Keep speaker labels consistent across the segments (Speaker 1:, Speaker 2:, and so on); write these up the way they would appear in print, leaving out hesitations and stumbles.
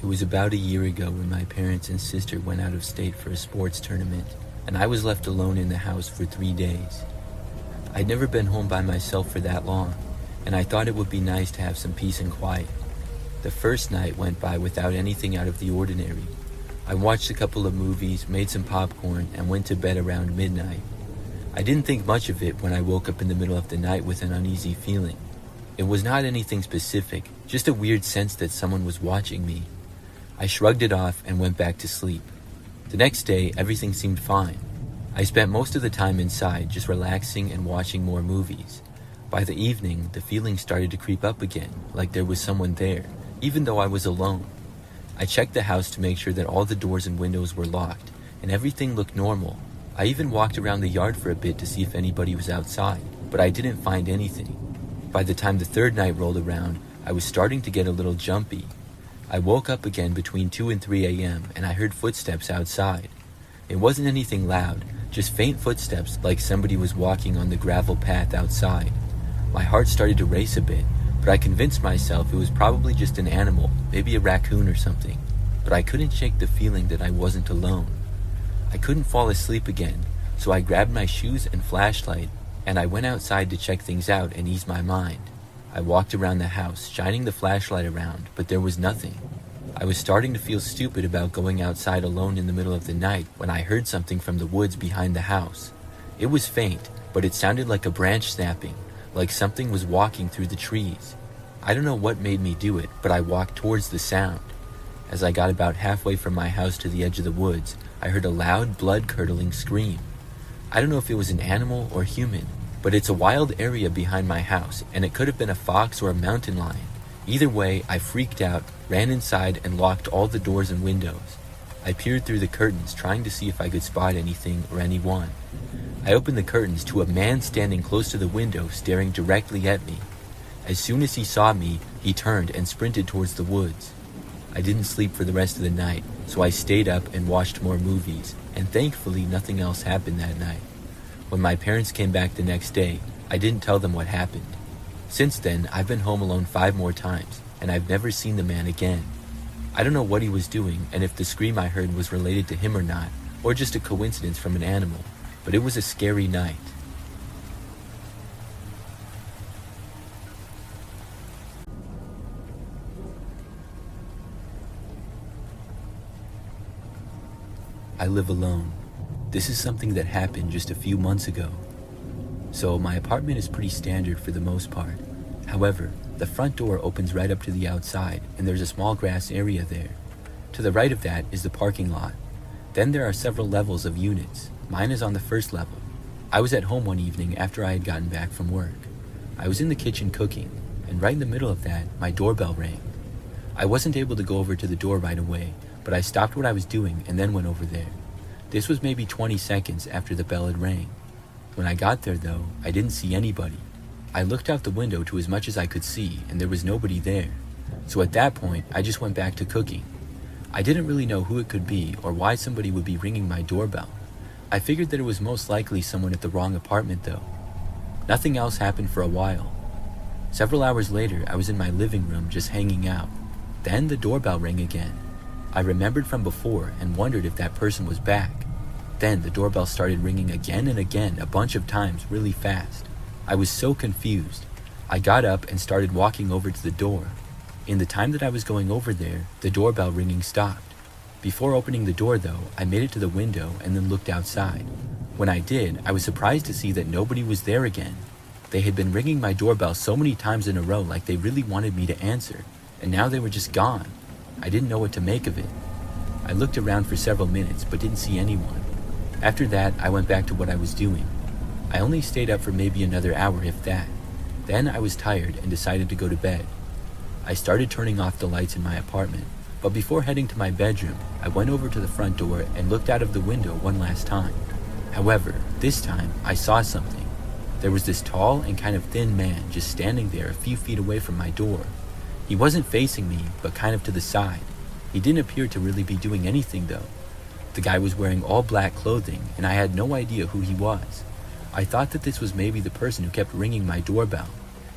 Speaker 1: It was about a year ago when my parents and sister went out of state for a sports tournament, and I was left alone in the house for 3 days. I'd never been home by myself for that long, and I thought it would be nice to have some peace and quiet. The first night went by without anything out of the ordinary. I watched a couple of movies, made some popcorn, and went to bed around midnight. I didn't think much of it when I woke up in the middle of the night with an uneasy feeling. It was not anything specific, just a weird sense that someone was watching me. I shrugged it off and went back to sleep. The next day, everything seemed fine. I spent most of the time inside, just relaxing and watching more movies. By the evening, the feeling started to creep up again, like there was someone there, even though I was alone. I checked the house to make sure that all the doors and windows were locked, and everything looked normal. I even walked around the yard for a bit to see if anybody was outside, but I didn't find anything. By the time the third night rolled around, I was starting to get a little jumpy. I woke up again between 2 and 3 a.m. and I heard footsteps outside. It wasn't anything loud, just faint footsteps like somebody was walking on the gravel path outside. My heart started to race a bit, but I convinced myself it was probably just an animal, maybe a raccoon or something. But I couldn't shake the feeling that I wasn't alone. I couldn't fall asleep again, so I grabbed my shoes and flashlight, and I went outside to check things out and ease my mind. I walked around the house, shining the flashlight around, but there was nothing. I was starting to feel stupid about going outside alone in the middle of the night when I heard something from the woods behind the house. It was faint, but it sounded like a branch snapping, like something was walking through the trees. I don't know what made me do it, but I walked towards the sound. As I got about halfway from my house to the edge of the woods, I heard a loud, blood-curdling scream. I don't know if it was an animal or human, but it's a wild area behind my house, and it could have been a fox or a mountain lion. Either way, I freaked out, ran inside, and locked all the doors and windows. I peered through the curtains, trying to see if I could spot anything or anyone. I opened the curtains to a man standing close to the window, staring directly at me. As soon as he saw me, he turned and sprinted towards the woods. I didn't sleep for the rest of the night, so I stayed up and watched more movies, and thankfully nothing else happened that night. When my parents came back the next day, I didn't tell them what happened. Since then, I've been home alone 5 more times, and I've never seen the man again. I don't know what he was doing, and if the scream I heard was related to him or not, or just a coincidence from an animal, but it was a scary night. I live alone. This is something that happened just a few months ago. So my apartment is pretty standard for the most part. However, the front door opens right up to the outside, and there's a small grass area there. To the right of that is the parking lot. Then there are several levels of units. Mine is on the first level. I was at home one evening after I had gotten back from work. I was in the kitchen cooking, and right in the middle of that, my doorbell rang. I wasn't able to go over to the door right away, but I stopped what I was doing and then went over there. This was maybe 20 seconds after the bell had rang. When I got there though, I didn't see anybody. I looked out the window to as much as I could see, and there was nobody there. So at that point, I just went back to cooking. I didn't really know who it could be or why somebody would be ringing my doorbell. I figured that it was most likely someone at the wrong apartment though. Nothing else happened for a while. Several hours later, I was in my living room just hanging out. Then the doorbell rang again. I remembered from before and wondered if that person was back. Then the doorbell started ringing again and again, a bunch of times, really fast. I was so confused. I got up and started walking over to the door. In the time that I was going over there, the doorbell ringing stopped. Before opening the door though, I made it to the window and then looked outside. When I did, I was surprised to see that nobody was there again. They had been ringing my doorbell so many times in a row like they really wanted me to answer, and now they were just gone. I didn't know what to make of it. I looked around for several minutes but didn't see anyone. After that, I went back to what I was doing. I only stayed up for maybe another hour if that. Then I was tired and decided to go to bed. I started turning off the lights in my apartment, but before heading to my bedroom, I went over to the front door and looked out of the window one last time. However, this time I saw something. There was this tall and kind of thin man just standing there a few feet away from my door. He wasn't facing me, but kind of to the side. He didn't appear to really be doing anything though. The guy was wearing all black clothing, and I had no idea who he was. I thought that this was maybe the person who kept ringing my doorbell.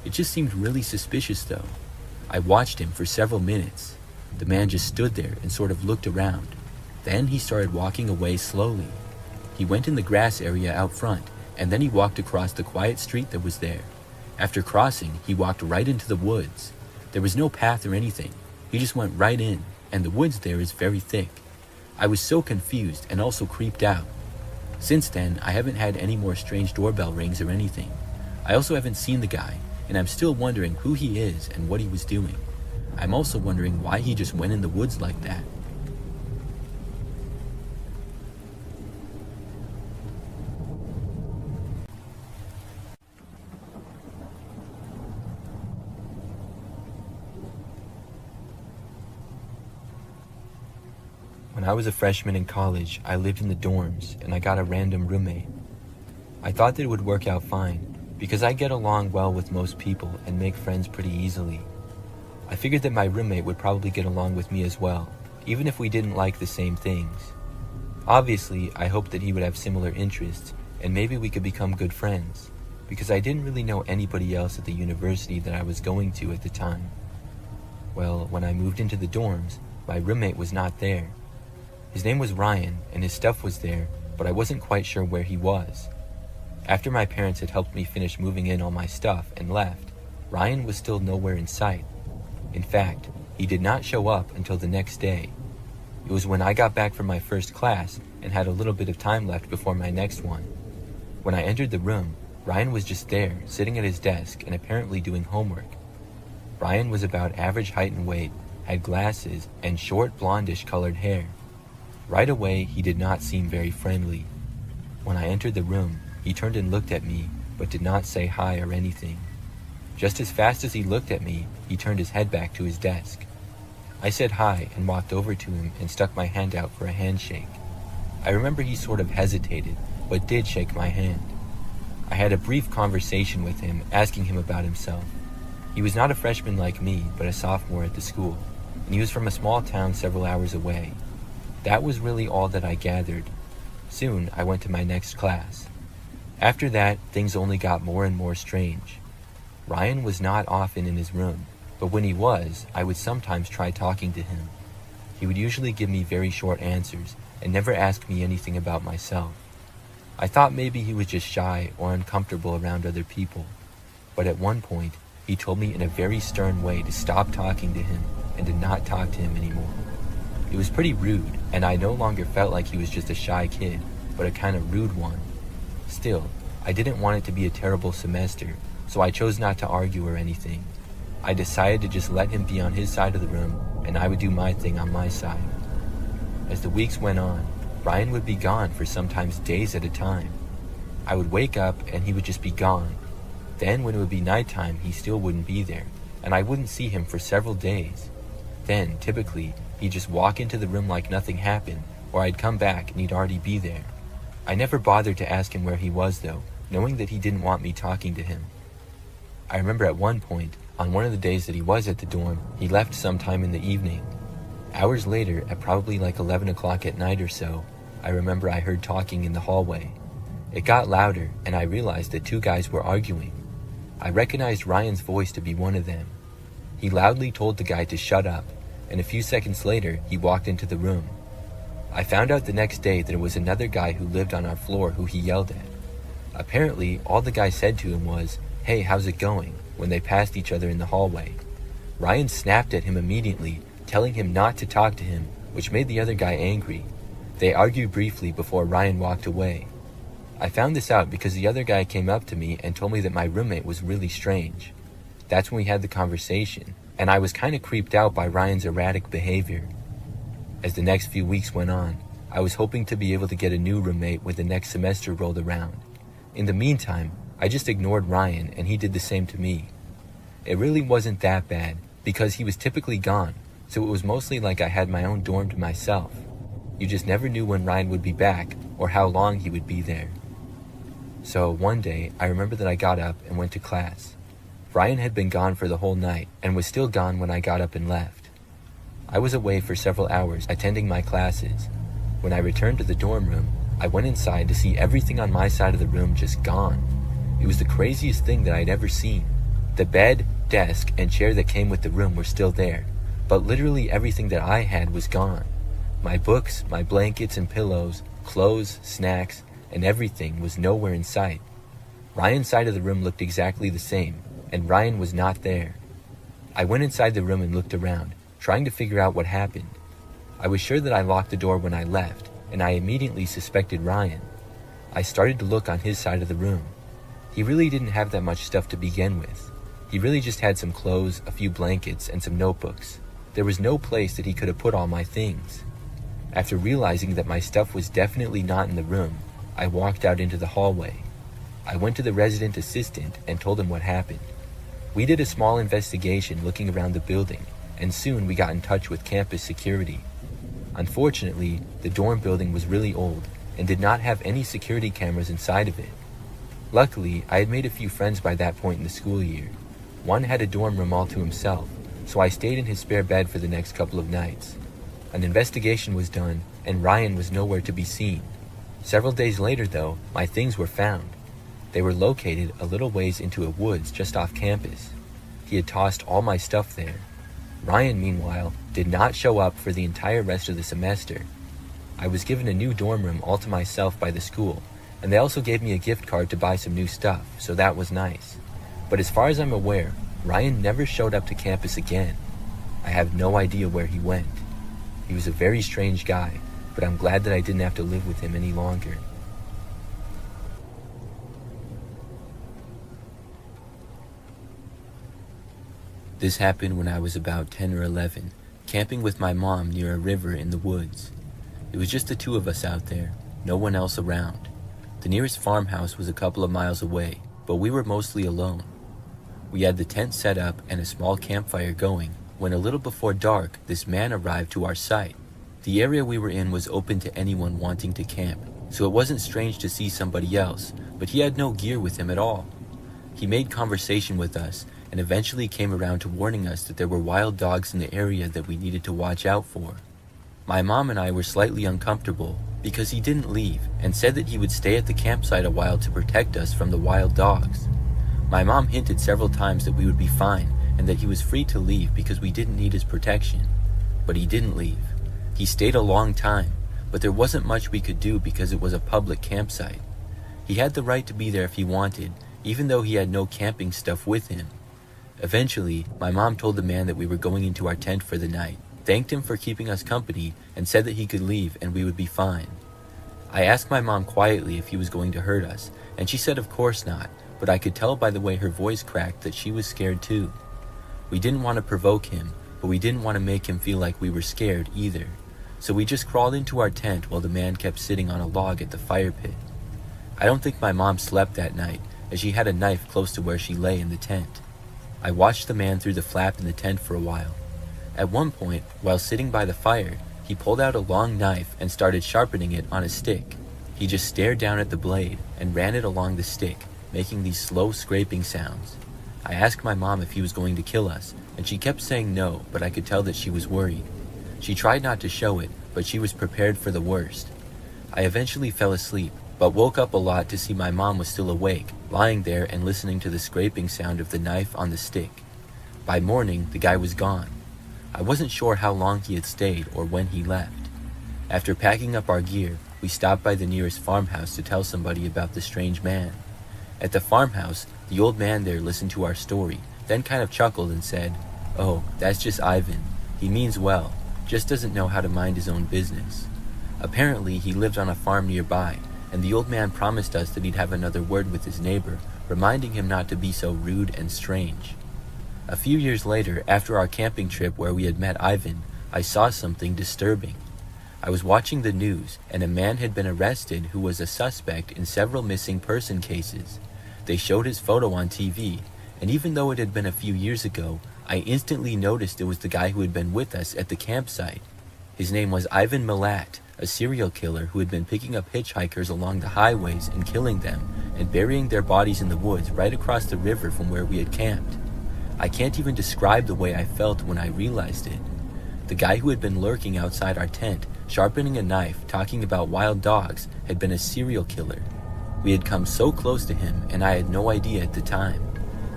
Speaker 1: It just seemed really suspicious though. I watched him for several minutes. The man just stood there and sort of looked around. Then he started walking away slowly. He went in the grass area out front, and then he walked across the quiet street that was there. After crossing, he walked right into the woods. There was no path or anything. He just went right in, and the woods there is very thick. I was so confused and also creeped out. Since then, I haven't had any more strange doorbell rings or anything. I also haven't seen the guy, and I'm still wondering who he is and what he was doing. I'm also wondering why he just went in the woods like that. When I was a freshman in college, I lived in the dorms and I got a random roommate. I thought that it would work out fine because I get along well with most people and make friends pretty easily. I figured that my roommate would probably get along with me as well, even if we didn't like the same things. Obviously, I hoped that he would have similar interests and maybe we could become good friends, because I didn't really know anybody else at the university that I was going to at the time. Well, when I moved into the dorms, my roommate was not there. His name was Ryan, and his stuff was there, but I wasn't quite sure where he was. After my parents had helped me finish moving in all my stuff and left, Ryan was still nowhere in sight. In fact, he did not show up until the next day. It was when I got back from my first class and had a little bit of time left before my next one. When I entered the room, Ryan was just there, sitting at his desk and apparently doing homework. Ryan was about average height and weight, had glasses, and short blondish colored hair. Right away, he did not seem very friendly. When I entered the room, he turned and looked at me, but did not say hi or anything. Just as fast as he looked at me, he turned his head back to his desk. I said hi and walked over to him and stuck my hand out for a handshake. I remember he sort of hesitated, but did shake my hand. I had a brief conversation with him, asking him about himself. He was not a freshman like me, but a sophomore at the school, and he was from a small town several hours away. That was really all that I gathered. Soon, I went to my next class. After that, things only got more and more strange. Ryan was not often in his room, but when he was, I would sometimes try talking to him. He would usually give me very short answers and never ask me anything about myself. I thought maybe he was just shy or uncomfortable around other people, but at one point, he told me in a very stern way to stop talking to him and to not talk to him anymore. It was pretty rude, and I no longer felt like he was just a shy kid, but a kind of rude one. Still, I didn't want it to be a terrible semester, so I chose not to argue or anything. I decided to just let him be on his side of the room, and I would do my thing on my side. As the weeks went on, Ryan would be gone for sometimes days at a time. I would wake up and he would just be gone. Then when it would be nighttime, he still wouldn't be there, and I wouldn't see him for several days. Then, typically, he'd just walk into the room like nothing happened, or I'd come back and he'd already be there. I never bothered to ask him where he was though, knowing that he didn't want me talking to him. I remember at one point, on one of the days that he was at the dorm, he left sometime in the evening. Hours later, at probably like 11 o'clock at night or so, I remember I heard talking in the hallway. It got louder, and I realized that two guys were arguing. I recognized Ryan's voice to be one of them. He loudly told the guy to shut up, and a few seconds later, he walked into the room. I found out the next day that it was another guy who lived on our floor who he yelled at. Apparently, all the guy said to him was, "Hey, how's it going?" when they passed each other in the hallway. Ryan snapped at him immediately, telling him not to talk to him, which made the other guy angry. They argued briefly before Ryan walked away. I found this out because the other guy came up to me and told me that my roommate was really strange. That's when we had the conversation, and I was kind of creeped out by Ryan's erratic behavior. As the next few weeks went on, I was hoping to be able to get a new roommate when the next semester rolled around. In the meantime, I just ignored Ryan and he did the same to me. It really wasn't that bad because he was typically gone, so it was mostly like I had my own dorm to myself. You just never knew when Ryan would be back or how long he would be there. So one day, I remember that I got up and went to class. Ryan had been gone for the whole night and was still gone when I got up and left. I was away for several hours attending my classes. When I returned to the dorm room, I went inside to see everything on my side of the room just gone. It was the craziest thing that I'd ever seen. The bed, desk, and chair that came with the room were still there, but literally everything that I had was gone. My books, my blankets and pillows, clothes, snacks, and everything was nowhere in sight. Ryan's side of the room looked exactly the same, and Ryan was not there. I went inside the room and looked around, trying to figure out what happened. I was sure that I locked the door when I left, and I immediately suspected Ryan. I started to look on his side of the room. He really didn't have that much stuff to begin with. He really just had some clothes, a few blankets, and some notebooks. There was no place that he could have put all my things. After realizing that my stuff was definitely not in the room, I walked out into the hallway. I went to the resident assistant and told him what happened. We did a small investigation looking around the building, and soon we got in touch with campus security. Unfortunately, the dorm building was really old and did not have any security cameras inside of it. Luckily, I had made a few friends by that point in the school year. One had a dorm room all to himself, so I stayed in his spare bed for the next couple of nights. An investigation was done, and Ryan was nowhere to be seen. Several days later, though, my things were found. They were located a little ways into a woods just off campus. He had tossed all my stuff there. Ryan, meanwhile, did not show up for the entire rest of the semester. I was given a new dorm room all to myself by the school, and they also gave me a gift card to buy some new stuff, so that was nice. But as far as I'm aware, Ryan never showed up to campus again. I have no idea where he went. He was a very strange guy, but I'm glad that I didn't have to live with him any longer. This happened when I was about 10 or 11, camping with my mom near a river in the woods. It was just the two of us out there, no one else around. The nearest farmhouse was a couple of miles away, but we were mostly alone. We had the tent set up and a small campfire going when a little before dark, this man arrived to our site. The area we were in was open to anyone wanting to camp, so it wasn't strange to see somebody else, but he had no gear with him at all. He made conversation with us and eventually came around to warning us that there were wild dogs in the area that we needed to watch out for. My mom and I were slightly uncomfortable because he didn't leave and said that he would stay at the campsite a while to protect us from the wild dogs. My mom hinted several times that we would be fine and that he was free to leave because we didn't need his protection. But he didn't leave. He stayed a long time, but there wasn't much we could do because it was a public campsite. He had the right to be there if he wanted, even though he had no camping stuff with him. Eventually, my mom told the man that we were going into our tent for the night, thanked him for keeping us company, and said that he could leave and we would be fine. I asked my mom quietly if he was going to hurt us, and she said of course not, but I could tell by the way her voice cracked that she was scared too. We didn't want to provoke him, but we didn't want to make him feel like we were scared either, so we just crawled into our tent while the man kept sitting on a log at the fire pit. I don't think my mom slept that night, as she had a knife close to where she lay in the tent. I watched the man through the flap in the tent for a while. At one point, while sitting by the fire, he pulled out a long knife and started sharpening it on a stick. He just stared down at the blade and ran it along the stick, making these slow scraping sounds. I asked my mom if he was going to kill us, and she kept saying no, but I could tell that she was worried. She tried not to show it, but she was prepared for the worst. I eventually fell asleep, but woke up a lot to see my mom was still awake, lying there and listening to the scraping sound of the knife on the stick. By morning, the guy was gone. I wasn't sure how long he had stayed or when he left. After packing up our gear, we stopped by the nearest farmhouse to tell somebody about the strange man. At the farmhouse, the old man there listened to our story, then kind of chuckled and said, "Oh, that's just Ivan. He means well, just doesn't know how to mind his own business." Apparently, he lived on a farm nearby, and the old man promised us that he'd have another word with his neighbor, reminding him not to be so rude and strange. A few years later, after our camping trip where we had met Ivan, I saw something disturbing. I was watching the news, and a man had been arrested who was a suspect in several missing person cases. They showed his photo on TV, and even though it had been a few years ago, I instantly noticed it was the guy who had been with us at the campsite. His name was Ivan Milat, a serial killer who had been picking up hitchhikers along the highways and killing them, and burying their bodies in the woods right across the river from where we had camped. I can't even describe the way I felt when I realized it. The guy who had been lurking outside our tent, sharpening a knife, talking about wild dogs, had been a serial killer. We had come so close to him, and I had no idea at the time.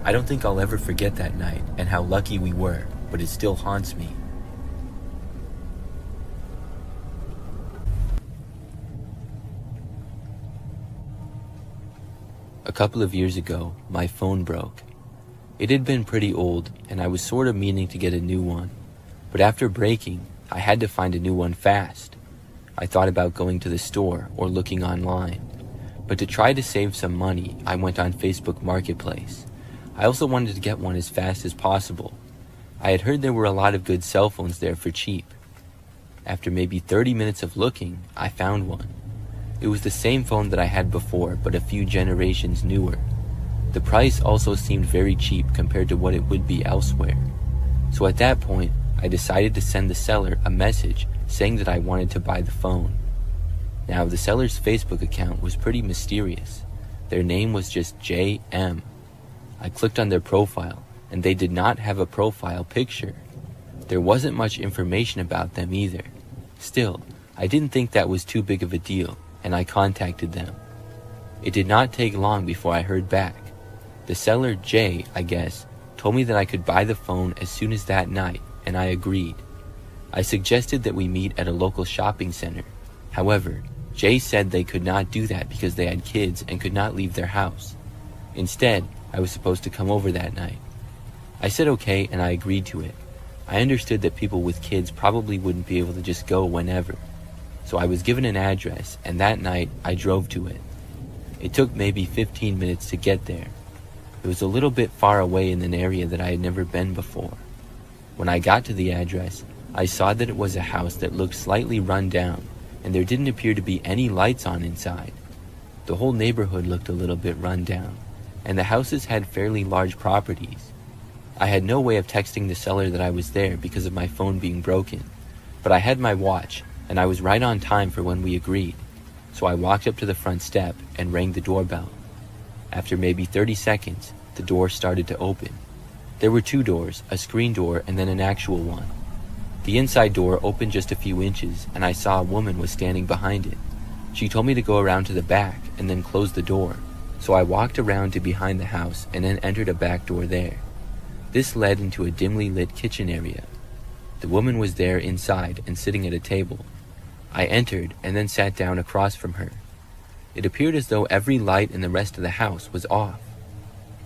Speaker 1: I don't think I'll ever forget that night and how lucky we were, but it still haunts me. A couple of years ago, my phone broke. It had been pretty old, and I was sort of meaning to get a new one. But after breaking, I had to find a new one fast. I thought about going to the store or looking online. But to try to save some money, I went on Facebook Marketplace. I also wanted to get one as fast as possible. I had heard there were a lot of good cell phones there for cheap. After maybe 30 minutes of looking, I found one. It was the same phone that I had before, but a few generations newer. The price also seemed very cheap compared to what it would be elsewhere. So at that point, I decided to send the seller a message saying that I wanted to buy the phone. Now, the seller's Facebook account was pretty mysterious. Their name was just JM. I clicked on their profile, and they did not have a profile picture. There wasn't much information about them either. Still, I didn't think that was too big of a deal, and I contacted them. It did not take long before I heard back. The seller, Jay, I guess, told me that I could buy the phone as soon as that night, and I agreed. I suggested that we meet at a local shopping center. However, Jay said they could not do that because they had kids and could not leave their house. Instead, I was supposed to come over that night. I said okay, and I agreed to it. I understood that people with kids probably wouldn't be able to just go whenever. So I was given an address, and that night I drove to it. It took maybe 15 minutes to get there. It was a little bit far away in an area that I had never been before. When I got to the address, I saw that it was a house that looked slightly run down, and there didn't appear to be any lights on inside. The whole neighborhood looked a little bit run down, and the houses had fairly large properties. I had no way of texting the seller that I was there because of my phone being broken, but I had my watch, and I was right on time for when we agreed. So I walked up to the front step and rang the doorbell. After maybe 30 seconds, the door started to open. There were two doors, a screen door and then an actual one. The inside door opened just a few inches, and I saw a woman was standing behind it. She told me to go around to the back and then close the door. So I walked around to behind the house and then entered a back door there. This led into a dimly lit kitchen area. The woman was there inside and sitting at a table. I entered and then sat down across from her. It appeared as though every light in the rest of the house was off.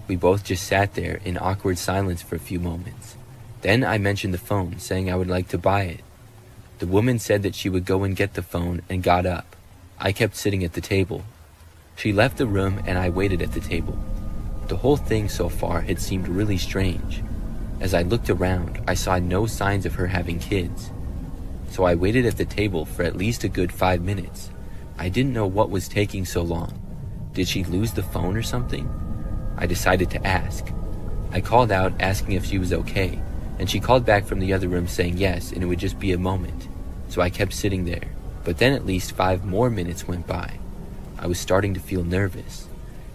Speaker 1: We both just sat there in awkward silence for a few moments. Then I mentioned the phone, saying I would like to buy it. The woman said that she would go and get the phone and got up. I kept sitting at the table. She left the room and I waited at the table. The whole thing so far had seemed really strange. As I looked around, I saw no signs of her having kids. So I waited at the table for at least a good 5 minutes. I didn't know what was taking so long. Did she lose the phone or something? I decided to ask. I called out asking if she was okay, and she called back from the other room saying yes, and it would just be a moment. So I kept sitting there, but then at least 5 more minutes went by. I was starting to feel nervous.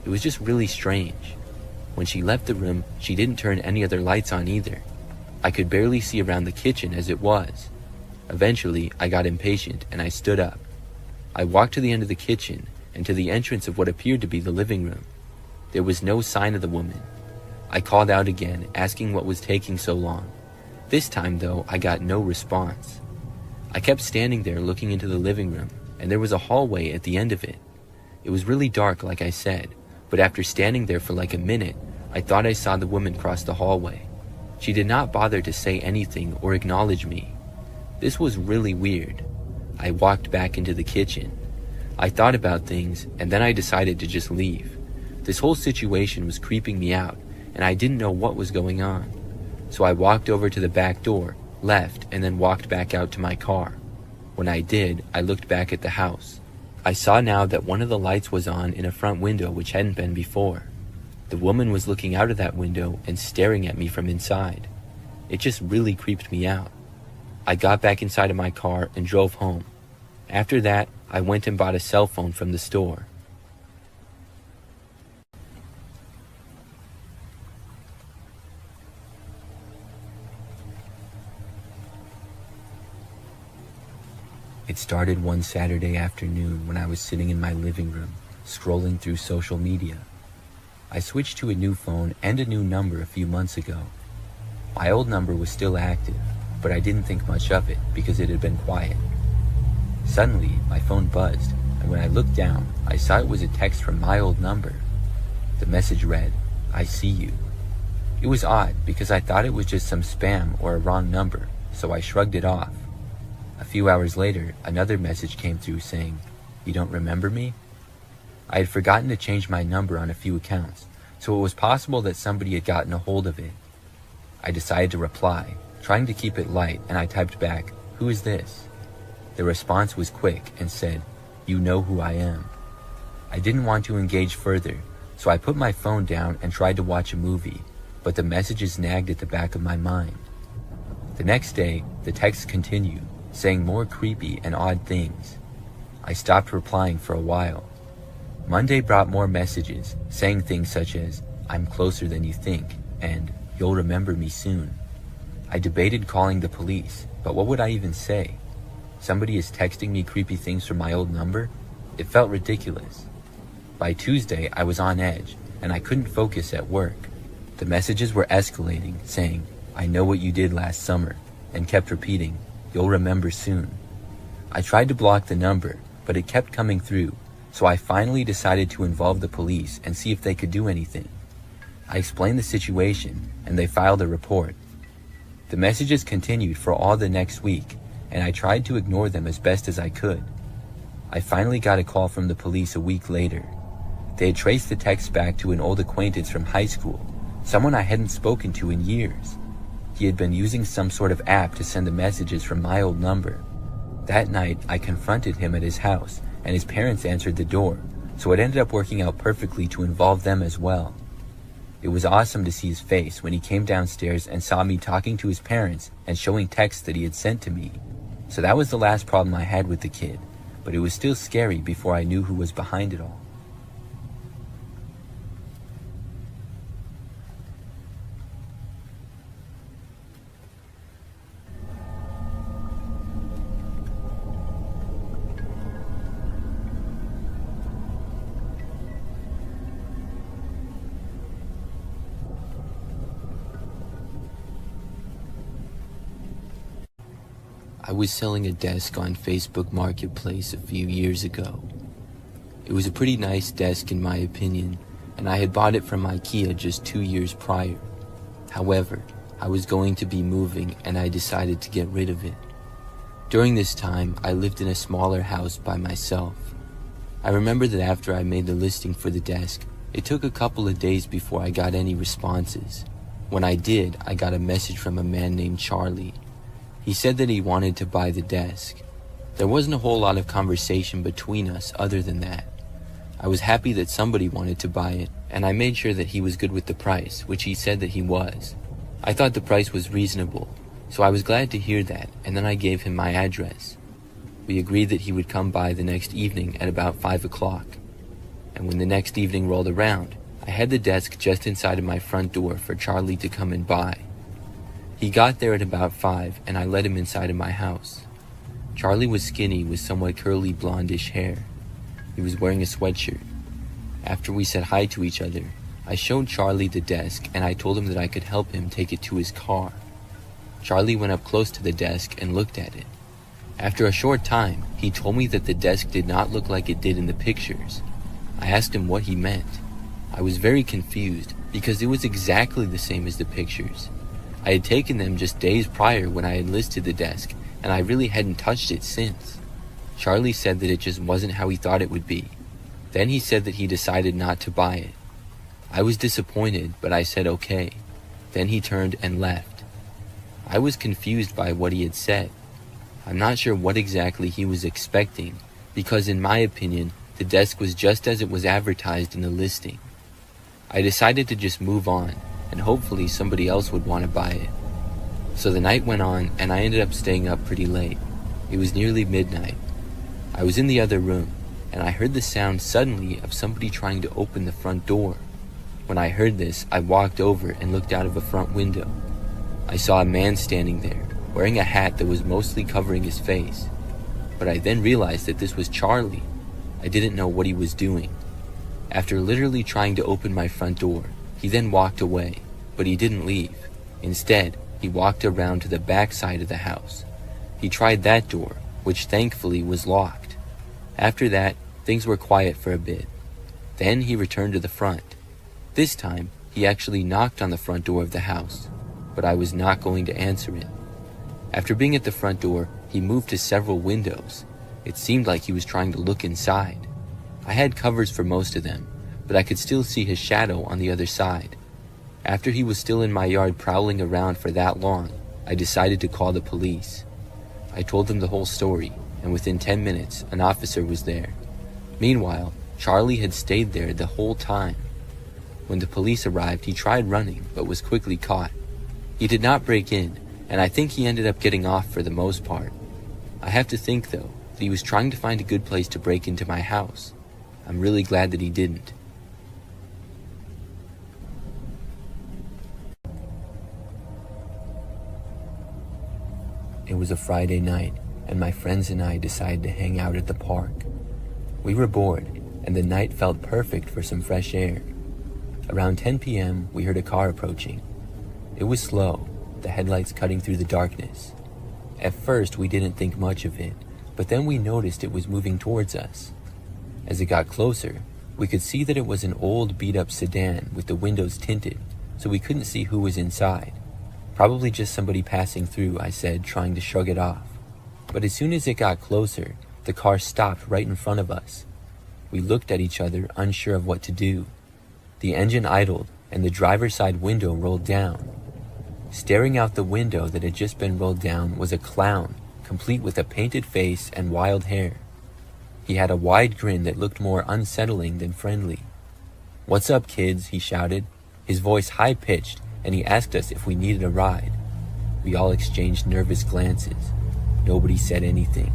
Speaker 1: It was just really strange. When she left the room, she didn't turn any other lights on either. I could barely see around the kitchen as it was. Eventually, I got impatient and I stood up. I walked to the end of the kitchen and to the entrance of what appeared to be the living room. There was no sign of the woman. I called out again, asking what was taking so long. This time, though, I got no response. I kept standing there looking into the living room, and there was a hallway at the end of it. It was really dark, like I said, but after standing there for like a minute, I thought I saw the woman cross the hallway. She did not bother to say anything or acknowledge me. This was really weird. I walked back into the kitchen. I thought about things, and then I decided to just leave. This whole situation was creeping me out, and I didn't know what was going on. So I walked over to the back door, left, and then walked back out to my car. When I did, I looked back at the house. I saw now that one of the lights was on in a front window which hadn't been before. The woman was looking out of that window and staring at me from inside. It just really creeped me out. I got back inside of my car and drove home. After that, I went and bought a cell phone from the store. It started one Saturday afternoon when I was sitting in my living room, scrolling through social media. I switched to a new phone and a new number a few months ago. My old number was still active, but I didn't think much of it because it had been quiet. Suddenly, my phone buzzed, and when I looked down, I saw it was a text from my old number. The message read, "I see you." It was odd because I thought it was just some spam or a wrong number, so I shrugged it off. A few hours later, another message came through saying, "You don't remember me?" I had forgotten to change my number on a few accounts, so it was possible that somebody had gotten a hold of it. I decided to reply, trying to keep it light, and I typed back, "Who is this?" The response was quick and said, "You know who I am." I didn't want to engage further, so I put my phone down and tried to watch a movie, but the messages nagged at the back of my mind. The next day, the texts continued, saying more creepy and odd things. I stopped replying for a while. Monday brought more messages, saying things such as, "I'm closer than you think," and "You'll remember me soon." I debated calling the police, but what would I even say? Somebody is texting me creepy things from my old number? It felt ridiculous. By Tuesday, I was on edge, and I couldn't focus at work. The messages were escalating, saying, "I know what you did last summer," and kept repeating, "You'll remember soon." I tried to block the number, but it kept coming through, so I finally decided to involve the police and see if they could do anything. I explained the situation, and they filed a report. The messages continued for all the next week, and I tried to ignore them as best as I could. I finally got a call from the police a week later. They had traced the text back to an old acquaintance from high school, someone I hadn't spoken to in years. He had been using some sort of app to send the messages from my old number. That night, I confronted him at his house, and his parents answered the door, so it ended up working out perfectly to involve them as well. It was awesome to see his face when he came downstairs and saw me talking to his parents and showing texts that he had sent to me. So that was the last problem I had with the kid, but it was still scary before I knew who was behind it all. I was selling a desk on Facebook Marketplace a few years ago. It was a pretty nice desk in my opinion, and I had bought it from IKEA just 2 years prior. However, I was going to be moving and I decided to get rid of it. During this time, I lived in a smaller house by myself. I remember that after I made the listing for the desk, it took a couple of days before I got any responses. When I did, I got a message from a man named Charlie. He said that he wanted to buy the desk. There wasn't a whole lot of conversation between us other than that. I was happy that somebody wanted to buy it, and I made sure that he was good with the price, which he said that he was. I thought the price was reasonable, so I was glad to hear that, and then I gave him my address. We agreed that he would come by the next evening at about 5 o'clock. And when the next evening rolled around, I had the desk just inside of my front door for Charlie to come and buy. He got there at about 5, and I let him inside of my house. Charlie was skinny with somewhat curly blondish hair. He was wearing a sweatshirt. After we said hi to each other, I showed Charlie the desk, and I told him that I could help him take it to his car. Charlie went up close to the desk and looked at it. After a short time, he told me that the desk did not look like it did in the pictures. I asked him what he meant. I was very confused because it was exactly the same as the pictures. I had taken them just days prior when I had listed the desk, and I really hadn't touched it since. Charlie said that it just wasn't how he thought it would be. Then he said that he decided not to buy it. I was disappointed, but I said okay. Then he turned and left. I was confused by what he had said. I'm not sure what exactly he was expecting, because in my opinion, the desk was just as it was advertised in the listing. I decided to just move on, and hopefully somebody else would want to buy it. So the night went on, and I ended up staying up pretty late. It was nearly midnight. I was in the other room, and I heard the sound suddenly of somebody trying to open the front door. When I heard this, I walked over and looked out of a front window. I saw a man standing there, wearing a hat that was mostly covering his face. But I then realized that this was Charlie. I didn't know what he was doing. After literally trying to open my front door, he then walked away, but he didn't leave. Instead, he walked around to the back side of the house. He tried that door, which thankfully was locked. After that, things were quiet for a bit. Then he returned to the front. This time, he actually knocked on the front door of the house, but I was not going to answer it. After being at the front door, he moved to several windows. It seemed like he was trying to look inside. I had covers for most of them, but I could still see his shadow on the other side. After he was still in my yard prowling around for that long, I decided to call the police. I told them the whole story, and within 10 minutes, an officer was there. Meanwhile, Charlie had stayed there the whole time. When the police arrived, he tried running, but was quickly caught. He did not break in, and I think he ended up getting off for the most part. I have to think, though, that he was trying to find a good place to break into my house. I'm really glad that he didn't. It was a Friday night, and my friends and I decided to hang out at the park. We were bored, and the night felt perfect for some fresh air. Around 10 p.m., we heard a car approaching. It was slow, the headlights cutting through the darkness. At first, we didn't think much of it, but then we noticed it was moving towards us. As it got closer, we could see that it was an old beat-up sedan with the windows tinted, so we couldn't see who was inside. Probably just somebody passing through, I said, trying to shrug it off. But as soon as it got closer, the car stopped right in front of us. We looked at each other, unsure of what to do. The engine idled, and the driver's side window rolled down. Staring out the window that had just been rolled down was a clown, complete with a painted face and wild hair. He had a wide grin that looked more unsettling than friendly. "What's up, kids?" he shouted, his voice high-pitched, and he asked us if we needed a ride. We all exchanged nervous glances. Nobody said anything,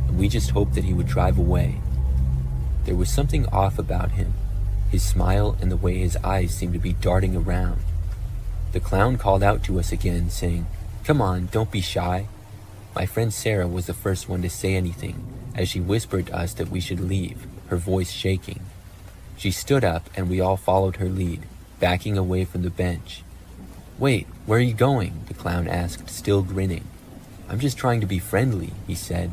Speaker 1: and we just hoped that he would drive away. There was something off about him, his smile and the way his eyes seemed to be darting around. The clown called out to us again, saying, "Come on, don't be shy." My friend Sarah was the first one to say anything, as she whispered to us that we should leave, her voice shaking. She stood up, and we all followed her lead, backing away from the bench. "Wait, where are you going?" the clown asked, still grinning. "I'm just trying to be friendly," he said.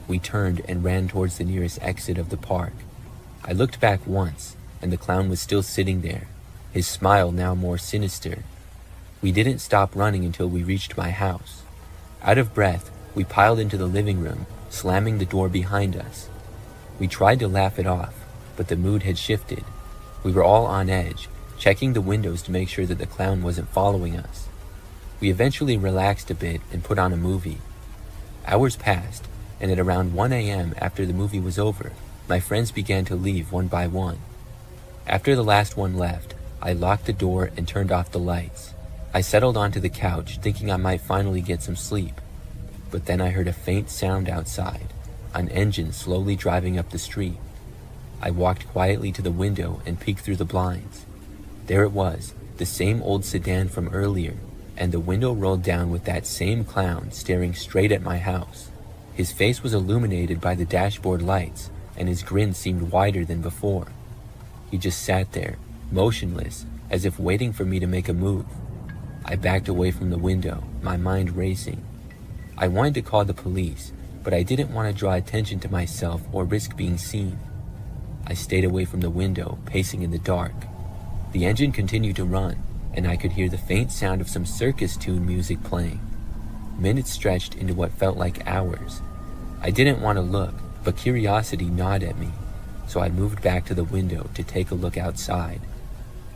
Speaker 1: We turned and ran towards the nearest exit of the park. I looked back once, and the clown was still sitting there, his smile now more sinister. We didn't stop running until we reached my house. Out of breath, we piled into the living room, slamming the door behind us. We tried to laugh it off, but the mood had shifted. We were all on edge, checking the windows to make sure that the clown wasn't following us. We eventually relaxed a bit and put on a movie. Hours passed, and at around 1 a.m. after the movie was over, my friends began to leave one by one. After the last one left, I locked the door and turned off the lights. I settled onto the couch, thinking I might finally get some sleep. But then I heard a faint sound outside, an engine slowly driving up the street. I walked quietly to the window and peeked through the blinds. There it was, the same old sedan from earlier, and the window rolled down with that same clown staring straight at my house. His face was illuminated by the dashboard lights, and his grin seemed wider than before. He just sat there, motionless, as if waiting for me to make a move. I backed away from the window, my mind racing. I wanted to call the police, but I didn't want to draw attention to myself or risk being seen. I stayed away from the window, pacing in the dark. The engine continued to run, and I could hear the faint sound of some circus tune music playing. Minutes stretched into what felt like hours. I didn't want to look, but curiosity gnawed at me, so I moved back to the window to take a look outside.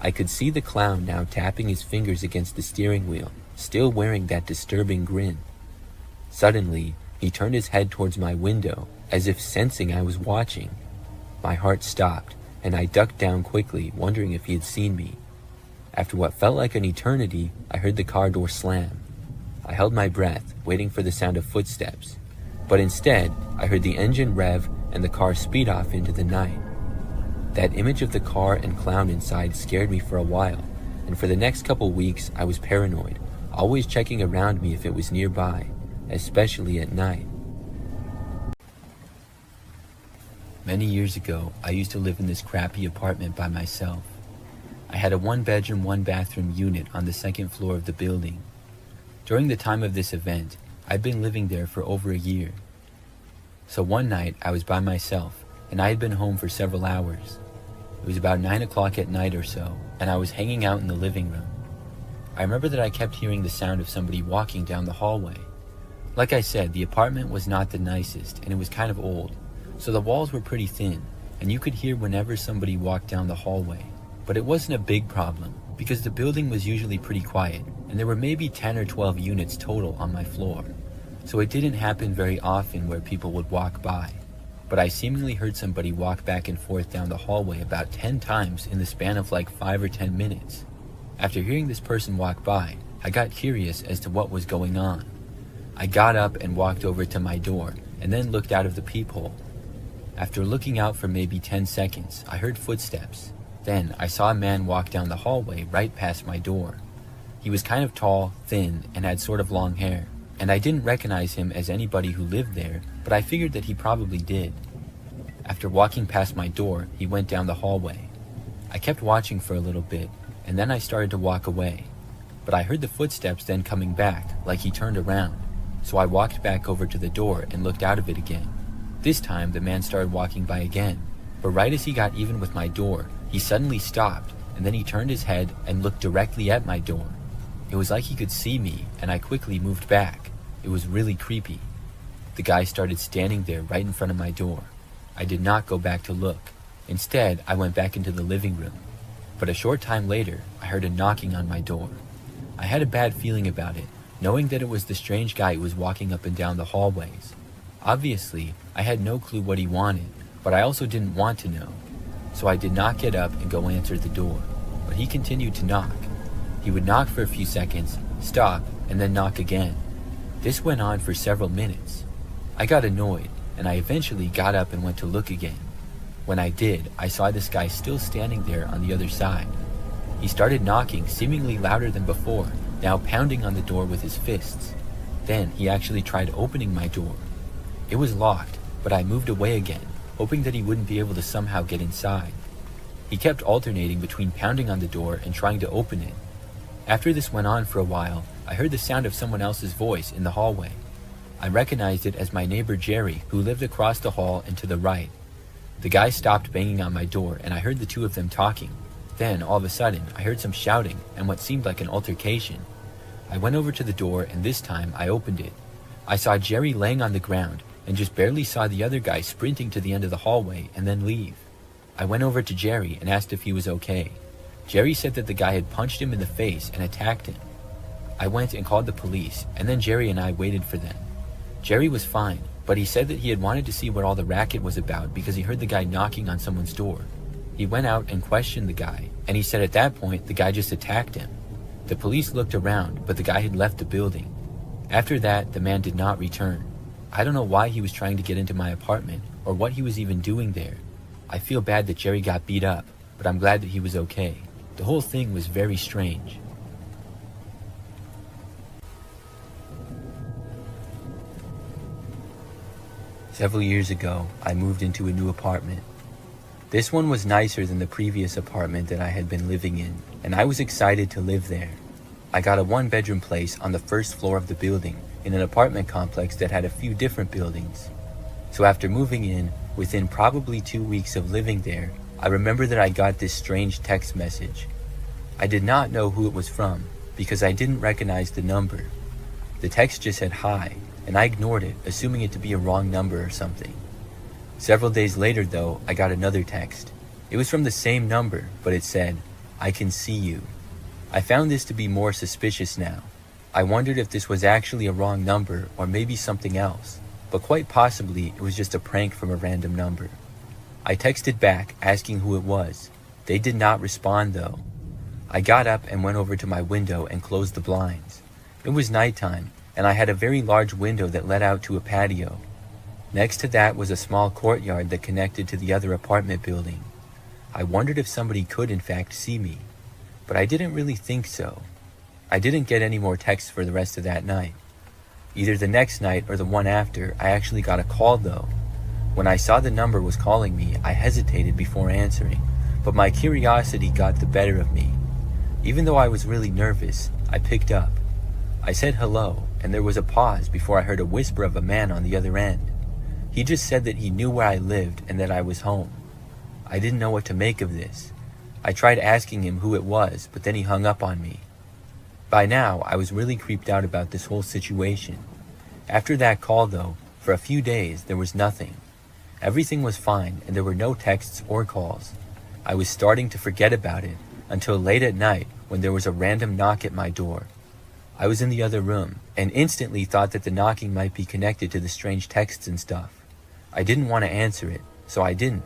Speaker 1: I could see the clown now tapping his fingers against the steering wheel, still wearing that disturbing grin. Suddenly, he turned his head towards my window, as if sensing I was watching. My heart stopped, and I ducked down quickly, wondering if he had seen me. After what felt like an eternity, I heard the car door slam. I held my breath, waiting for the sound of footsteps. But instead, I heard the engine rev and the car speed off into the night. That image of the car and clown inside scared me for a while, and for the next couple weeks I was paranoid, always checking around me if it was nearby, especially at night. Many years ago, I used to live in this crappy apartment by myself. I had a 1-bedroom, 1-bathroom unit on the second floor of the building. During the time of this event, I'd been living there for over a year. So one night, I was by myself, and I had been home for several hours. It was about 9 o'clock at night or so, and I was hanging out in the living room. I remember that I kept hearing the sound of somebody walking down the hallway. Like I said, the apartment was not the nicest, and it was kind of old, so the walls were pretty thin, and you could hear whenever somebody walked down the hallway. But it wasn't a big problem, because the building was usually pretty quiet, and there were maybe 10 or 12 units total on my floor, so it didn't happen very often where people would walk by. But I seemingly heard somebody walk back and forth down the hallway about 10 times in the span of like 5 or 10 minutes. After hearing this person walk by, I got curious as to what was going on. I got up and walked over to my door, and then looked out of the peephole. After looking out for maybe 10 seconds, I heard footsteps. Then I saw a man walk down the hallway right past my door. He was kind of tall, thin, and had sort of long hair, and I didn't recognize him as anybody who lived there, but I figured that he probably did. After walking past my door, he went down the hallway. I kept watching for a little bit, and then I started to walk away. But I heard the footsteps then coming back, like he turned around. So I walked back over to the door and looked out of it again. This time, the man started walking by again, but right as he got even with my door, he suddenly stopped, and then he turned his head and looked directly at my door. It was like he could see me, and I quickly moved back. It was really creepy. The guy started standing there right in front of my door. I did not go back to look. Instead, I went back into the living room. But a short time later, I heard a knocking on my door. I had a bad feeling about it, knowing that it was the strange guy who was walking up and down the hallways. Obviously, I had no clue what he wanted, but I also didn't want to know. So I did not get up and go answer the door, but he continued to knock. He would knock for a few seconds, stop, and then knock again. This went on for several minutes. I got annoyed, and I eventually got up and went to look again. When I did, I saw this guy still standing there on the other side. He started knocking seemingly louder than before, now pounding on the door with his fists. Then he actually tried opening my door. It was locked, but I moved away again, hoping that he wouldn't be able to somehow get inside. He kept alternating between pounding on the door and trying to open it. After this went on for a while, I heard the sound of someone else's voice in the hallway. I recognized it as my neighbor Jerry, who lived across the hall and to the right. The guy stopped banging on my door, and I heard the two of them talking. Then, all of a sudden, I heard some shouting and what seemed like an altercation. I went over to the door, and this time I opened it. I saw Jerry laying on the ground, and just barely saw the other guy sprinting to the end of the hallway and then leave. I went over to Jerry and asked if he was okay. Jerry said that the guy had punched him in the face and attacked him. I went and called the police, and then Jerry and I waited for them. Jerry was fine, but he said that he had wanted to see what all the racket was about because he heard the guy knocking on someone's door. He went out and questioned the guy, and he said at that point the guy just attacked him. The police looked around, but the guy had left the building. After that, the man did not return. I don't know why he was trying to get into my apartment, or what he was even doing there. I feel bad that Jerry got beat up, but I'm glad that he was okay. The whole thing was very strange. Several years ago, I moved into a new apartment. This one was nicer than the previous apartment that I had been living in, and I was excited to live there. I got a one-bedroom place on the first floor of the building in an apartment complex that had a few different buildings. So after moving in, within probably 2 weeks of living there, I remember that I got this strange text message. I did not know who it was from because I didn't recognize the number. The text just said hi, and I ignored it, assuming it to be a wrong number or something. Several days later, though, I got another text. It was from the same number, but it said, "I can see you." I found this to be more suspicious now. I wondered if this was actually a wrong number or maybe something else, but quite possibly it was just a prank from a random number. I texted back asking who it was. They did not respond though. I got up and went over to my window and closed the blinds. It was nighttime, and I had a very large window that led out to a patio. Next to that was a small courtyard that connected to the other apartment building. I wondered if somebody could in fact see me, but I didn't really think so. I didn't get any more texts for the rest of that night. Either the next night or the one after, I actually got a call though. When I saw the number was calling me, I hesitated before answering, but my curiosity got the better of me. Even though I was really nervous, I picked up. I said hello, and there was a pause before I heard a whisper of a man on the other end. He just said that he knew where I lived and that I was home. I didn't know what to make of this. I tried asking him who it was, but then he hung up on me. By now, I was really creeped out about this whole situation. After that call, though, for a few days, there was nothing. Everything was fine, and there were no texts or calls. I was starting to forget about it until late at night when there was a random knock at my door. I was in the other room and instantly thought that the knocking might be connected to the strange texts and stuff. I didn't want to answer it, so I didn't.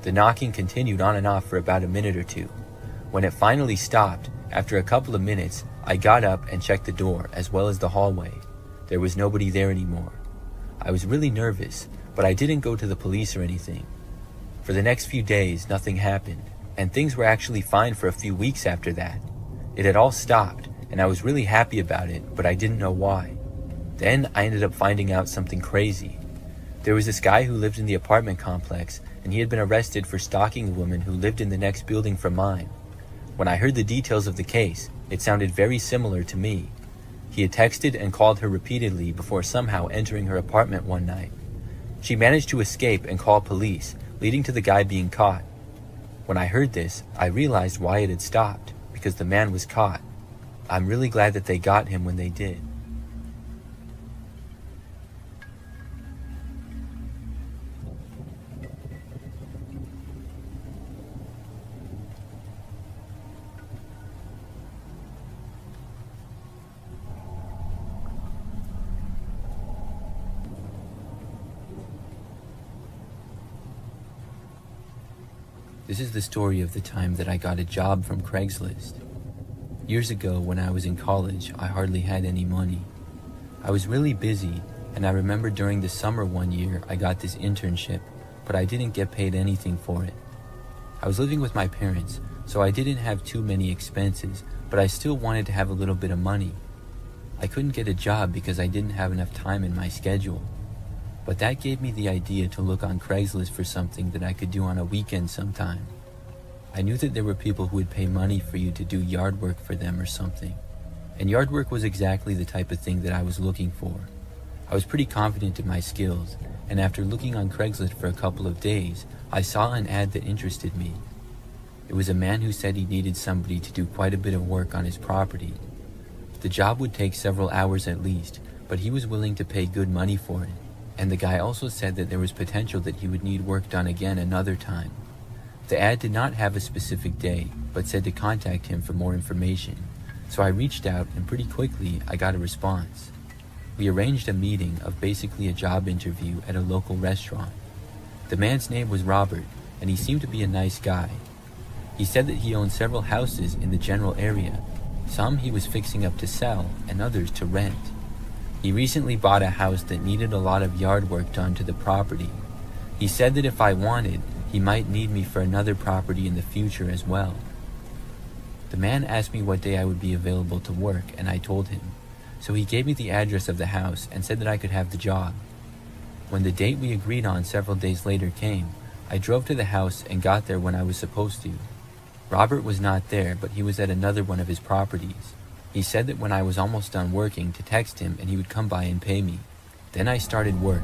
Speaker 1: The knocking continued on and off for about a minute or two. When it finally stopped, after a couple of minutes, I got up and checked the door as well as the hallway. There was nobody there anymore. I was really nervous, but I didn't go to the police or anything. For the next few days, nothing happened, and things were actually fine for a few weeks after that. It had all stopped, and I was really happy about it, but I didn't know why. Then I ended up finding out something crazy. There was this guy who lived in the apartment complex, and he had been arrested for stalking a woman who lived in the next building from mine. When I heard the details of the case, it sounded very similar to me. He had texted and called her repeatedly before somehow entering her apartment one night. She managed to escape and call police, leading to the guy being caught. When I heard this, I realized why it had stopped, because the man was caught. I'm really glad that they got him when they did. This is the story of the time that I got a job from Craigslist. Years ago, when I was in college, I hardly had any money. I was really busy, and I remember during the summer one year I got this internship, but I didn't get paid anything for it. I was living with my parents, so I didn't have too many expenses, but I still wanted to have a little bit of money. I couldn't get a job because I didn't have enough time in my schedule. But that gave me the idea to look on Craigslist for something that I could do on a weekend sometime. I knew that there were people who would pay money for you to do yard work for them or something. And yard work was exactly the type of thing that I was looking for. I was pretty confident in my skills, and after looking on Craigslist for a couple of days, I saw an ad that interested me. It was a man who said he needed somebody to do quite a bit of work on his property. The job would take several hours at least, but he was willing to pay good money for it. And the guy also said that there was potential that he would need work done again another time. The ad did not have a specific day, but said to contact him for more information. So I reached out, and pretty quickly I got a response. We arranged a meeting of basically a job interview at a local restaurant. The man's name was Robert, and he seemed to be a nice guy. He said that he owned several houses in the general area. Some he was fixing up to sell, and others to rent. He recently bought a house that needed a lot of yard work done to the property. He said that if I wanted, he might need me for another property in the future as well. The man asked me what day I would be available to work, and I told him. So he gave me the address of the house and said that I could have the job. When the date we agreed on several days later came, I drove to the house and got there when I was supposed to. Robert was not there, but he was at another one of his properties. He said that when I was almost done working to text him and he would come by and pay me. Then I started work.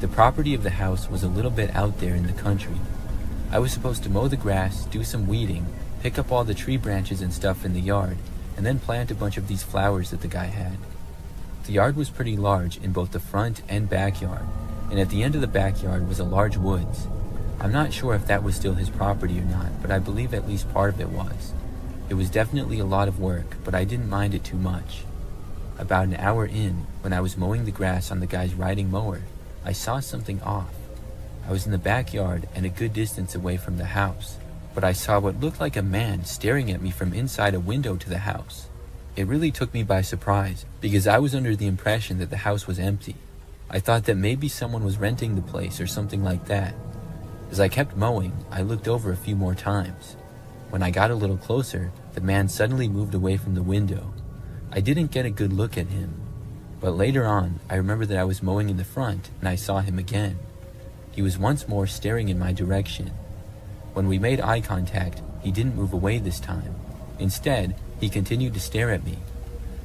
Speaker 1: The property of the house was a little bit out there in the country. I was supposed to mow the grass, do some weeding, pick up all the tree branches and stuff in the yard, and then plant a bunch of these flowers that the guy had. The yard was pretty large in both the front and backyard, and at the end of the backyard was a large woods. I'm not sure if that was still his property or not, but I believe at least part of it was. It was definitely a lot of work, but I didn't mind it too much. About an hour in, when I was mowing the grass on the guy's riding mower, I saw something off. I was in the backyard and a good distance away from the house, but I saw what looked like a man staring at me from inside a window to the house. It really took me by surprise, because I was under the impression that the house was empty. I thought that maybe someone was renting the place or something like that. As I kept mowing, I looked over a few more times. When I got a little closer, the man suddenly moved away from the window. I didn't get a good look at him, but later on, I remember that I was mowing in the front and I saw him again. He was once more staring in my direction. When we made eye contact, he didn't move away this time. Instead, he continued to stare at me.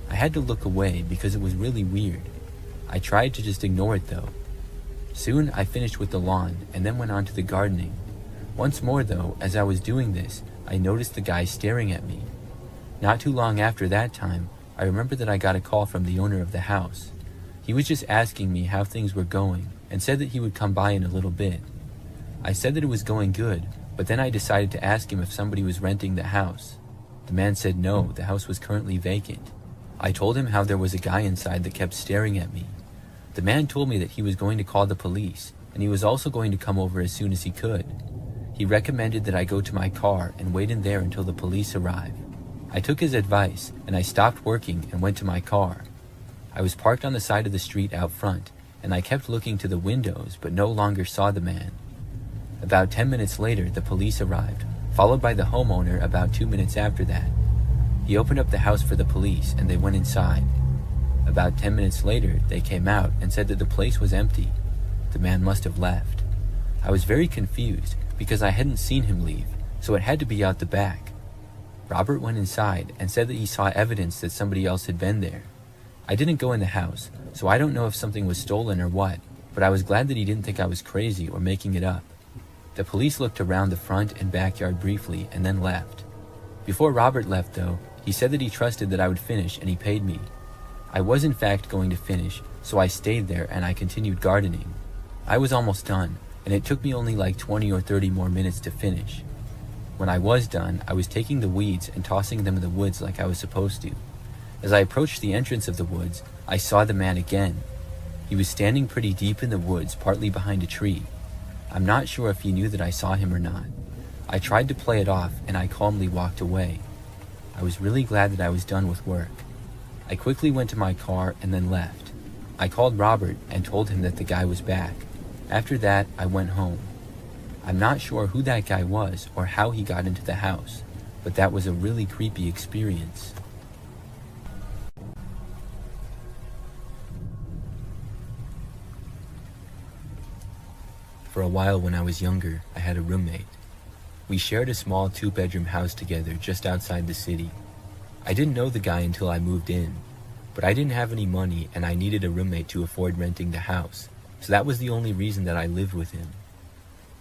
Speaker 1: I had to look away because it was really weird. I tried to just ignore it though. Soon I finished with the lawn and then went on to the gardening. Once more though, as I was doing this, I noticed the guy staring at me. Not too long after that time, I remember that I got a call from the owner of the house. He was just asking me how things were going and said that he would come by in a little bit. I said that it was going good, but then I decided to ask him if somebody was renting the house. The man said no, the house was currently vacant. I told him how there was a guy inside that kept staring at me. The man told me that he was going to call the police, and he was also going to come over as soon as he could. He recommended that I go to my car and wait in there until the police arrive. I took his advice, and I stopped working and went to my car. I was parked on the side of the street out front, and I kept looking to the windows but no longer saw the man. About 10 minutes later, the police arrived, followed by the homeowner about 2 minutes after that. He opened up the house for the police, and they went inside. About 10 minutes later, they came out and said that the place was empty. The man must have left. I was very confused because I hadn't seen him leave, so it had to be out the back. Robert went inside and said that he saw evidence that somebody else had been there. I didn't go in the house, so I don't know if something was stolen or what, but I was glad that he didn't think I was crazy or making it up. The police looked around the front and backyard briefly and then left. Before Robert left, though, he said that he trusted that I would finish and he paid me. I was in fact going to finish, so I stayed there and I continued gardening. I was almost done, and it took me only like 20 or 30 more minutes to finish. When I was done, I was taking the weeds and tossing them in the woods like I was supposed to. As I approached the entrance of the woods, I saw the man again. He was standing pretty deep in the woods, partly behind a tree. I'm not sure if he knew that I saw him or not. I tried to play it off, and I calmly walked away. I was really glad that I was done with work. I quickly went to my car and then left. I called Robert and told him that the guy was back. After that, I went home. I'm not sure who that guy was or how he got into the house, but that was a really creepy experience. For a while when I was younger, I had a roommate. We shared a small 2-bedroom house together just outside the city. I didn't know the guy until I moved in, but I didn't have any money and I needed a roommate to afford renting the house, so that was the only reason that I lived with him.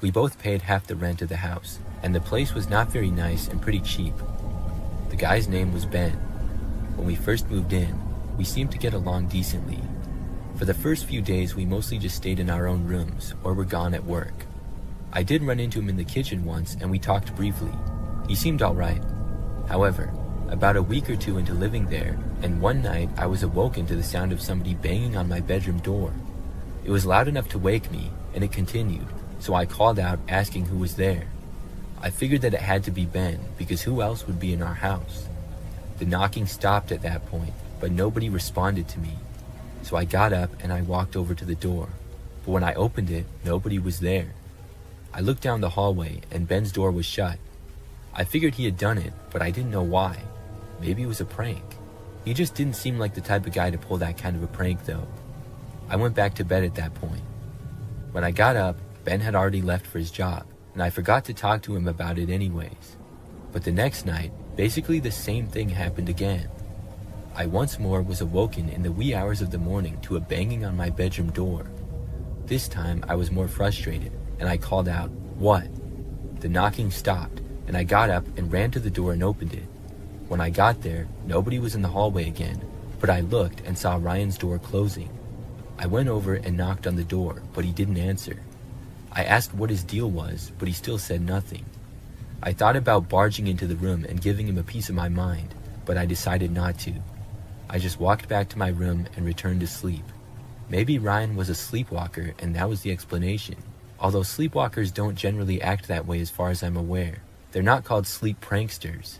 Speaker 1: We both paid half the rent of the house, and the place was not very nice and pretty cheap. The guy's name was Ben. When we first moved in, we seemed to get along decently. For the first few days, we mostly just stayed in our own rooms or were gone at work. I did run into him in the kitchen once and we talked briefly. He seemed alright. However, about a week or two into living there, and one night I was awoken to the sound of somebody banging on my bedroom door. It was loud enough to wake me, and it continued, so I called out asking who was there. I figured that it had to be Ben, because who else would be in our house? The knocking stopped at that point, but nobody responded to me. So I got up and I walked over to the door, but when I opened it, nobody was there. I looked down the hallway and Ben's door was shut. I figured he had done it, but I didn't know why. Maybe it was a prank. He just didn't seem like the type of guy to pull that kind of a prank though. I went back to bed at that point. When I got up, Ben had already left for his job, and I forgot to talk to him about it anyways. But the next night, basically the same thing happened again. I once more was awoken in the wee hours of the morning to a banging on my bedroom door. This time I was more frustrated, and I called out, "What?" The knocking stopped, and I got up and ran to the door and opened it. When I got there, nobody was in the hallway again, but I looked and saw Ryan's door closing. I went over and knocked on the door, but he didn't answer. I asked what his deal was, but he still said nothing. I thought about barging into the room and giving him a piece of my mind, but I decided not to. I just walked back to my room and returned to sleep. Maybe Ryan was a sleepwalker and that was the explanation. Although sleepwalkers don't generally act that way as far as I'm aware. They're not called sleep pranksters.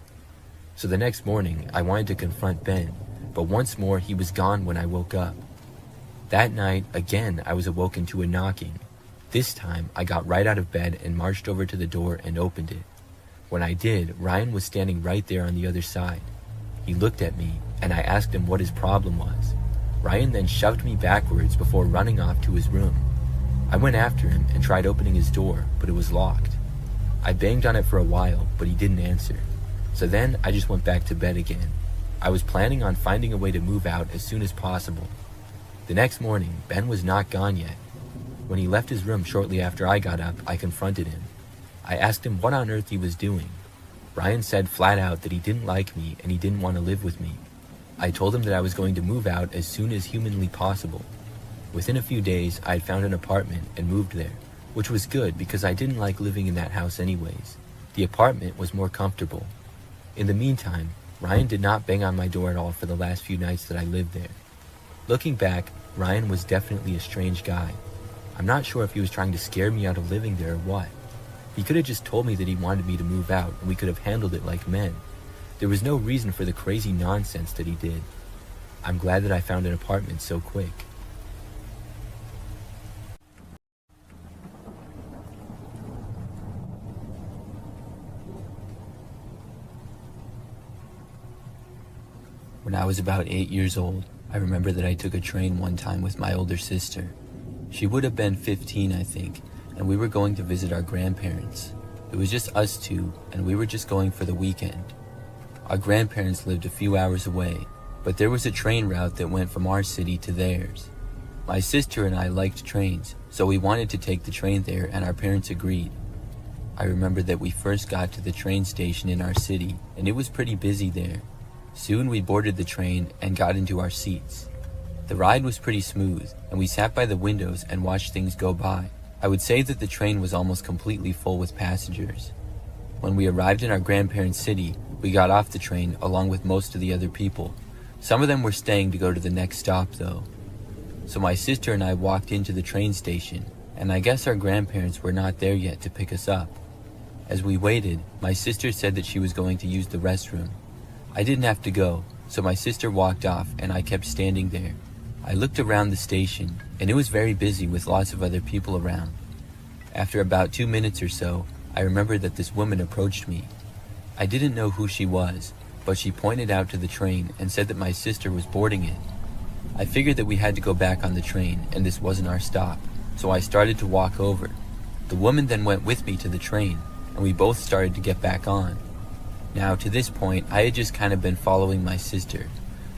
Speaker 1: So the next morning, I wanted to confront Ben, but once more he was gone when I woke up. That night, again, I was awoken to a knocking. This time, I got right out of bed and marched over to the door and opened it. When I did, Ryan was standing right there on the other side. He looked at me, and I asked him what his problem was. Ryan then shoved me backwards before running off to his room. I went after him and tried opening his door, but it was locked. I banged on it for a while, but he didn't answer. So then I just went back to bed again. I was planning on finding a way to move out as soon as possible. The next morning, Ben was not gone yet. When he left his room shortly after I got up, I confronted him. I asked him what on earth he was doing. Ryan said flat out that he didn't like me and he didn't want to live with me. I told him that I was going to move out as soon as humanly possible. Within a few days, I had found an apartment and moved there, which was good because I didn't like living in that house anyways. The apartment was more comfortable. In the meantime, Ryan did not bang on my door at all for the last few nights that I lived there. Looking back, Ryan was definitely a strange guy. I'm not sure if he was trying to scare me out of living there or what. He could have just told me that he wanted me to move out and we could have handled it like men. There was no reason for the crazy nonsense that he did. I'm glad that I found an apartment so quick. When I was about 8 years old, I remember that I took a train one time with my older sister. She would have been 15, I think, and we were going to visit our grandparents. It was just us two, and we were just going for the weekend. Our grandparents lived a few hours away, but there was a train route that went from our city to theirs. My sister and I liked trains, so we wanted to take the train there, and our parents agreed. I remember that we first got to the train station in our city, and it was pretty busy there. Soon we boarded the train and got into our seats. The ride was pretty smooth, and we sat by the windows and watched things go by. I would say that the train was almost completely full with passengers. When we arrived in our grandparents' city, we got off the train along with most of the other people. Some of them were staying to go to the next stop though. So my sister and I walked into the train station, and I guess our grandparents were not there yet to pick us up. As we waited, my sister said that she was going to use the restroom. I didn't have to go, so my sister walked off and I kept standing there. I looked around the station, and it was very busy with lots of other people around. After about 2 minutes or so, I remembered that this woman approached me. I didn't know who she was, but she pointed out to the train and said that my sister was boarding it. I figured that we had to go back on the train and this wasn't our stop, so I started to walk over. The woman then went with me to the train, and we both started to get back on. Now, to this point, I had just kind of been following my sister.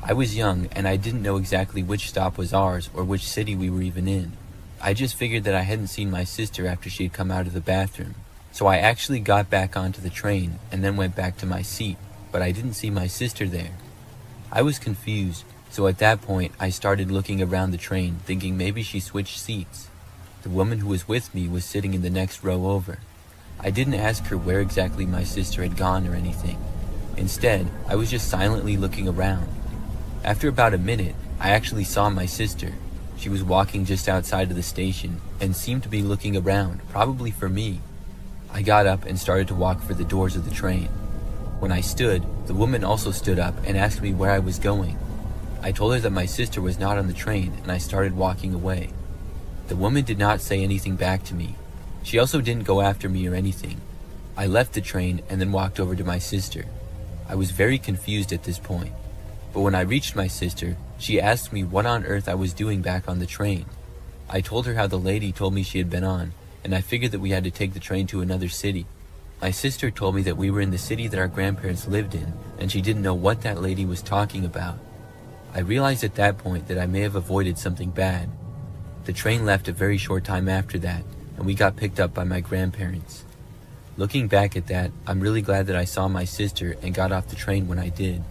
Speaker 1: I was young, and I didn't know exactly which stop was ours or which city we were even in. I just figured that I hadn't seen my sister after she had come out of the bathroom. So I actually got back onto the train and then went back to my seat, but I didn't see my sister there. I was confused, so at that point, I started looking around the train, thinking maybe she switched seats. The woman who was with me was sitting in the next row over. I didn't ask her where exactly my sister had gone or anything. Instead, I was just silently looking around. After about a minute, I actually saw my sister. She was walking just outside of the station and seemed to be looking around, probably for me. I got up and started to walk for the doors of the train. When I stood, the woman also stood up and asked me where I was going. I told her that my sister was not on the train and I started walking away. The woman did not say anything back to me. She also didn't go after me or anything. I left the train and then walked over to my sister. I was very confused at this point. But when I reached my sister, she asked me what on earth I was doing back on the train. I told her how the lady told me she had been on, and I figured that we had to take the train to another city. My sister told me that we were in the city that our grandparents lived in, and she didn't know what that lady was talking about. I realized at that point that I may have avoided something bad. The train left a very short time after that, and we got picked up by my grandparents. Looking back at that, I'm really glad that I saw my sister and got off the train when I did.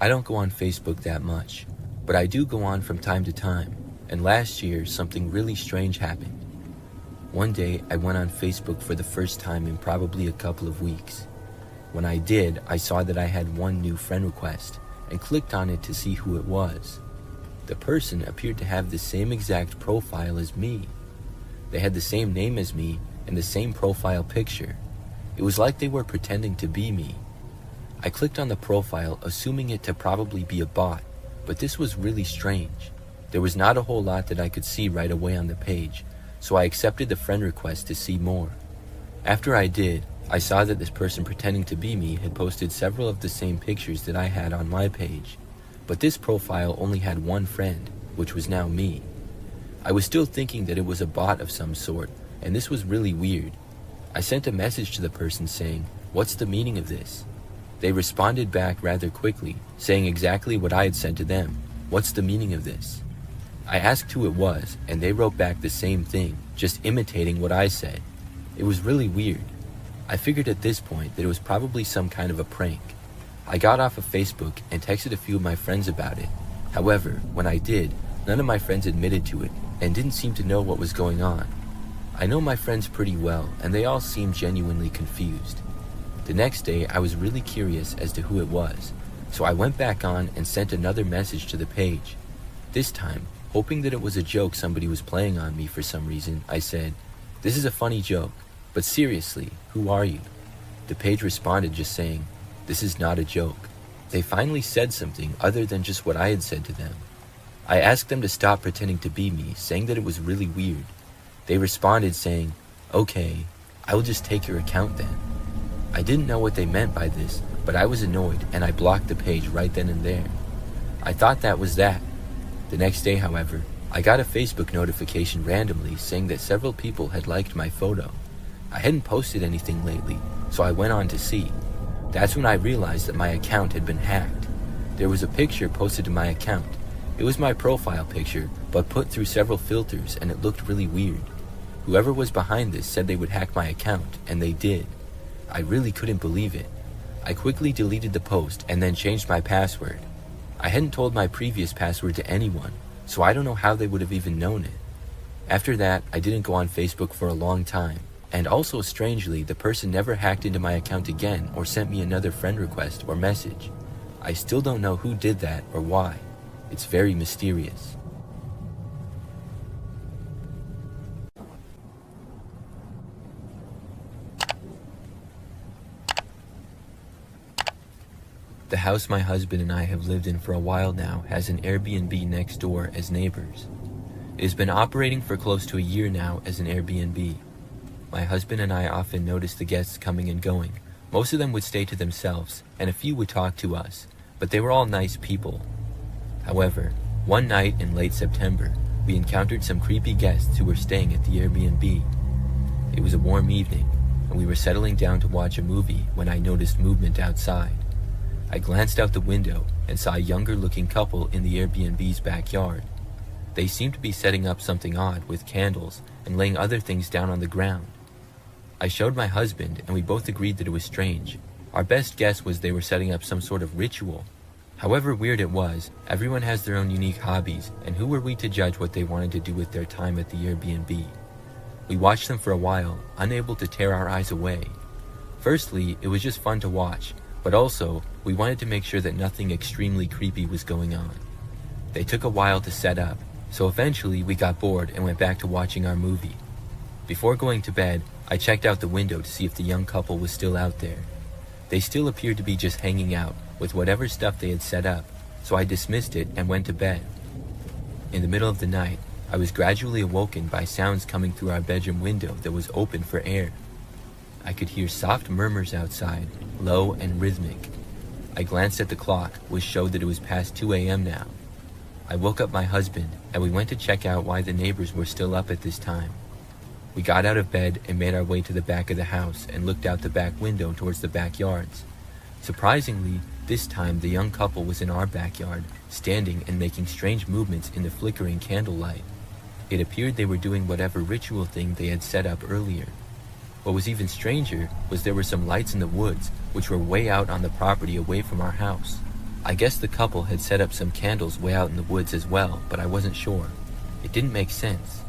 Speaker 1: I don't go on Facebook that much, but I do go on from time to time, and last year something really strange happened. One day I went on Facebook for the first time in probably a couple of weeks. When I did, I saw that I had one new friend request and clicked on it to see who it was. The person appeared to have the same exact profile as me. They had the same name as me and the same profile picture. It was like they were pretending to be me. I clicked on the profile, assuming it to probably be a bot, but this was really strange. There was not a whole lot that I could see right away on the page, so I accepted the friend request to see more. After I did, I saw that this person pretending to be me had posted several of the same pictures that I had on my page, but this profile only had one friend, which was now me. I was still thinking that it was a bot of some sort, and this was really weird. I sent a message to the person saying, "What's the meaning of this?" They responded back rather quickly, saying exactly what I had sent to them. What's the meaning of this? I asked who it was, and they wrote back the same thing, just imitating what I said. It was really weird. I figured at this point that it was probably some kind of a prank. I got off of Facebook and texted a few of my friends about it. However, when I did, none of my friends admitted to it and didn't seem to know what was going on. I know my friends pretty well, and they all seemed genuinely confused. The next day, I was really curious as to who it was, so I went back on and sent another message to the page. This time, hoping that it was a joke somebody was playing on me for some reason, I said, "This is a funny joke, but seriously, who are you?" The page responded just saying, "This is not a joke." They finally said something other than just what I had said to them. I asked them to stop pretending to be me, saying that it was really weird. They responded saying, "Okay, I will just take your account then." I didn't know what they meant by this, but I was annoyed and I blocked the page right then and there. I thought that was that. The next day, however, I got a Facebook notification randomly saying that several people had liked my photo. I hadn't posted anything lately, so I went on to see. That's when I realized that my account had been hacked. There was a picture posted to my account. It was my profile picture, but put through several filters, and it looked really weird. Whoever was behind this said they would hack my account, and they did. I really couldn't believe it. I quickly deleted the post and then changed my password. I hadn't told my previous password to anyone, so I don't know how they would have even known it. After that, I didn't go on Facebook for a long time, and also strangely, the person never hacked into my account again or sent me another friend request or message. I still don't know who did that or why. It's very mysterious. The house my husband and I have lived in for a while now has an Airbnb next door as neighbors. It has been operating for close to a year now as an Airbnb. My husband and I often noticed the guests coming and going. Most of them would stay to themselves, and a few would talk to us, but they were all nice people. However, one night in late September, we encountered some creepy guests who were staying at the Airbnb. It was a warm evening, and we were settling down to watch a movie when I noticed movement outside. I glanced out the window and saw a younger-looking couple in the Airbnb's backyard. They seemed to be setting up something odd with candles and laying other things down on the ground. I showed my husband, and we both agreed that it was strange. Our best guess was they were setting up some sort of ritual. However weird it was, everyone has their own unique hobbies, and who were we to judge what they wanted to do with their time at the Airbnb? We watched them for a while, unable to tear our eyes away. Firstly, it was just fun to watch, but also, we wanted to make sure that nothing extremely creepy was going on. They took a while to set up, so eventually we got bored and went back to watching our movie. Before going to bed, I checked out the window to see if the young couple was still out there. They still appeared to be just hanging out with whatever stuff they had set up, so I dismissed it and went to bed. In the middle of the night, I was gradually awoken by sounds coming through our bedroom window that was open for air. I could hear soft murmurs outside, low and rhythmic. I glanced at the clock, which showed that it was past 2 a.m. now. I woke up my husband, and we went to check out why the neighbors were still up at this time. We got out of bed and made our way to the back of the house and looked out the back window towards the backyards. Surprisingly, this time the young couple was in our backyard, standing and making strange movements in the flickering candlelight. It appeared they were doing whatever ritual thing they had set up earlier. What was even stranger was there were some lights in the woods, which were way out on the property away from our house. I guess the couple had set up some candles way out in the woods as well, but I wasn't sure. It didn't make sense.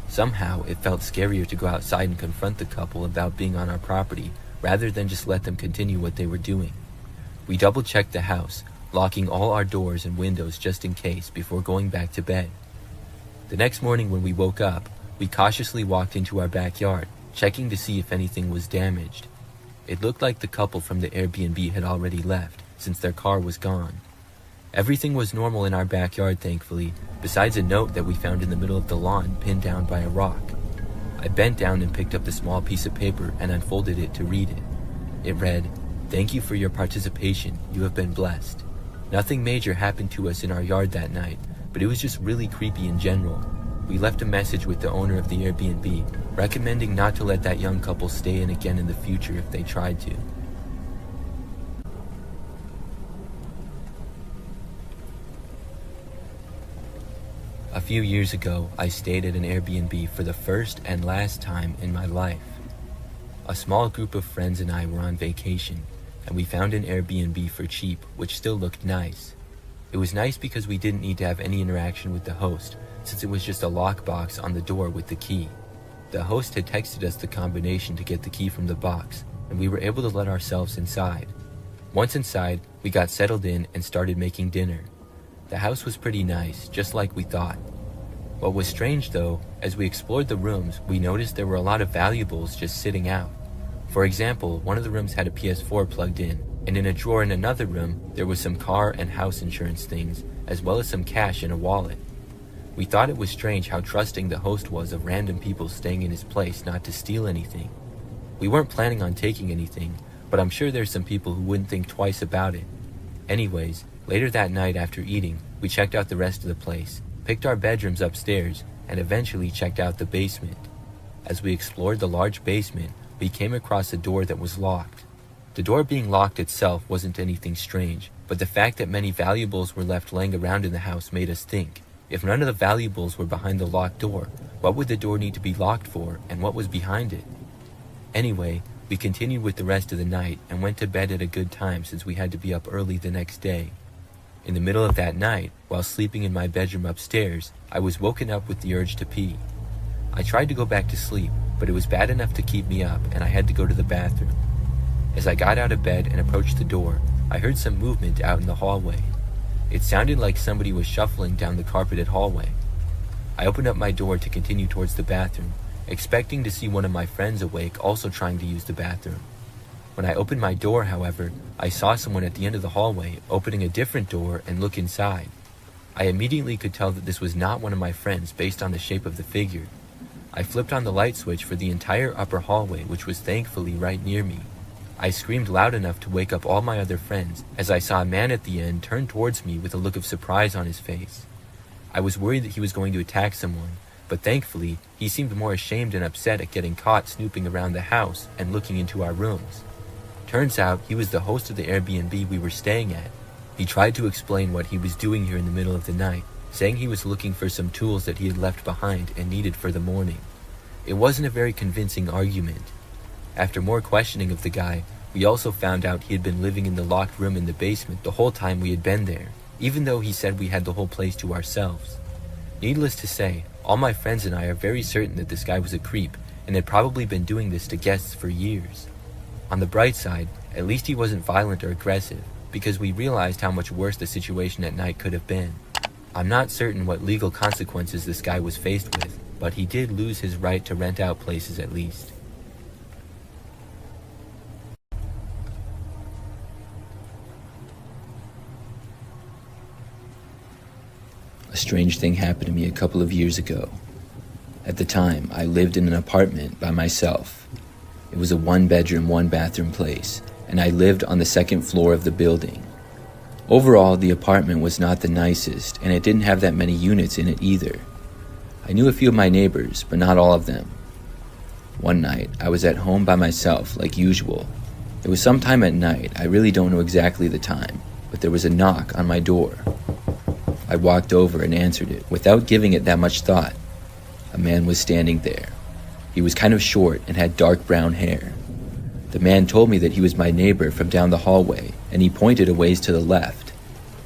Speaker 1: Somehow, it felt scarier to go outside and confront the couple about being on our property, rather than just let them continue what they were doing. We double-checked the house, locking all our doors and windows just in case before going back to bed. The next morning when we woke up, we cautiously walked into our backyard, checking to see if anything was damaged. It looked like the couple from the Airbnb had already left, since their car was gone. Everything was normal in our backyard, thankfully, besides a note that we found in the middle of the lawn pinned down by a rock. I bent down and picked up the small piece of paper and unfolded it to read it. It read, "Thank you for your participation. You have been blessed. Nothing major happened to us in our yard that night, but it was just really creepy in general. We left a message with the owner of the Airbnb, recommending not to let that young couple stay in again in the future if they tried to." few years ago, I stayed at an Airbnb for the first and last time in my life. A small group of friends and I were on vacation, and we found an Airbnb for cheap, which still looked nice. It was nice because we didn't need to have any interaction with the host, since it was just a lockbox on the door with the key. The host had texted us the combination to get the key from the box, and we were able to let ourselves inside. Once inside, we got settled in and started making dinner. The house was pretty nice, just like we thought. What was strange though, as we explored the rooms, we noticed there were a lot of valuables just sitting out. For example, one of the rooms had a PS4 plugged in, and in a drawer in another room, there was some car and house insurance things, as well as some cash in a wallet. We thought it was strange how trusting the host was of random people staying in his place not to steal anything. We weren't planning on taking anything, but I'm sure there's some people who wouldn't think twice about it. Anyways, later that night after eating, we checked out the rest of the place, picked our bedrooms upstairs, and eventually checked out the basement. As we explored the large basement, we came across a door that was locked. The door being locked itself wasn't anything strange, but the fact that many valuables were left laying around in the house made us think, if none of the valuables were behind the locked door, what would the door need to be locked for, and what was behind it? Anyway, we continued with the rest of the night and went to bed at a good time since we had to be up early the next day. In the middle of that night, while sleeping in my bedroom upstairs, I was woken up with the urge to pee. I tried to go back to sleep, but it was bad enough to keep me up and I had to go to the bathroom. As I got out of bed and approached the door, I heard some movement out in the hallway. It sounded like somebody was shuffling down the carpeted hallway. I opened up my door to continue towards the bathroom, expecting to see one of my friends awake also trying to use the bathroom. When I opened my door, however, I saw someone at the end of the hallway opening a different door and look inside. I immediately could tell that this was not one of my friends based on the shape of the figure. I flipped on the light switch for the entire upper hallway, which was thankfully right near me. I screamed loud enough to wake up all my other friends as I saw a man at the end turn towards me with a look of surprise on his face. I was worried that he was going to attack someone, but thankfully, he seemed more ashamed and upset at getting caught snooping around the house and looking into our rooms. Turns out, he was the host of the Airbnb we were staying at. He tried to explain what he was doing here in the middle of the night, saying he was looking for some tools that he had left behind and needed for the morning. It wasn't a very convincing argument. After more questioning of the guy, we also found out he had been living in the locked room in the basement the whole time we had been there, even though he said we had the whole place to ourselves. Needless to say, all my friends and I are very certain that this guy was a creep and had probably been doing this to guests for years. On the bright side, at least he wasn't violent or aggressive, because we realized how much worse the situation at night could have been. I'm not certain what legal consequences this guy was faced with, but he did lose his right to rent out places at least. A strange thing happened to me a couple of years ago. At the time, I lived in an apartment by myself. It was a one-bedroom, one-bathroom place, and I lived on the second floor of the building. Overall, the apartment was not the nicest, and it didn't have that many units in it either. I knew a few of my neighbors, but not all of them. One night, I was at home by myself, like usual. It was sometime at night, I really don't know exactly the time, but there was a knock on my door. I walked over and answered it, without giving it that much thought. A man was standing there. He was kind of short and had dark brown hair. The man told me that he was my neighbor from down the hallway, and he pointed a ways to the left.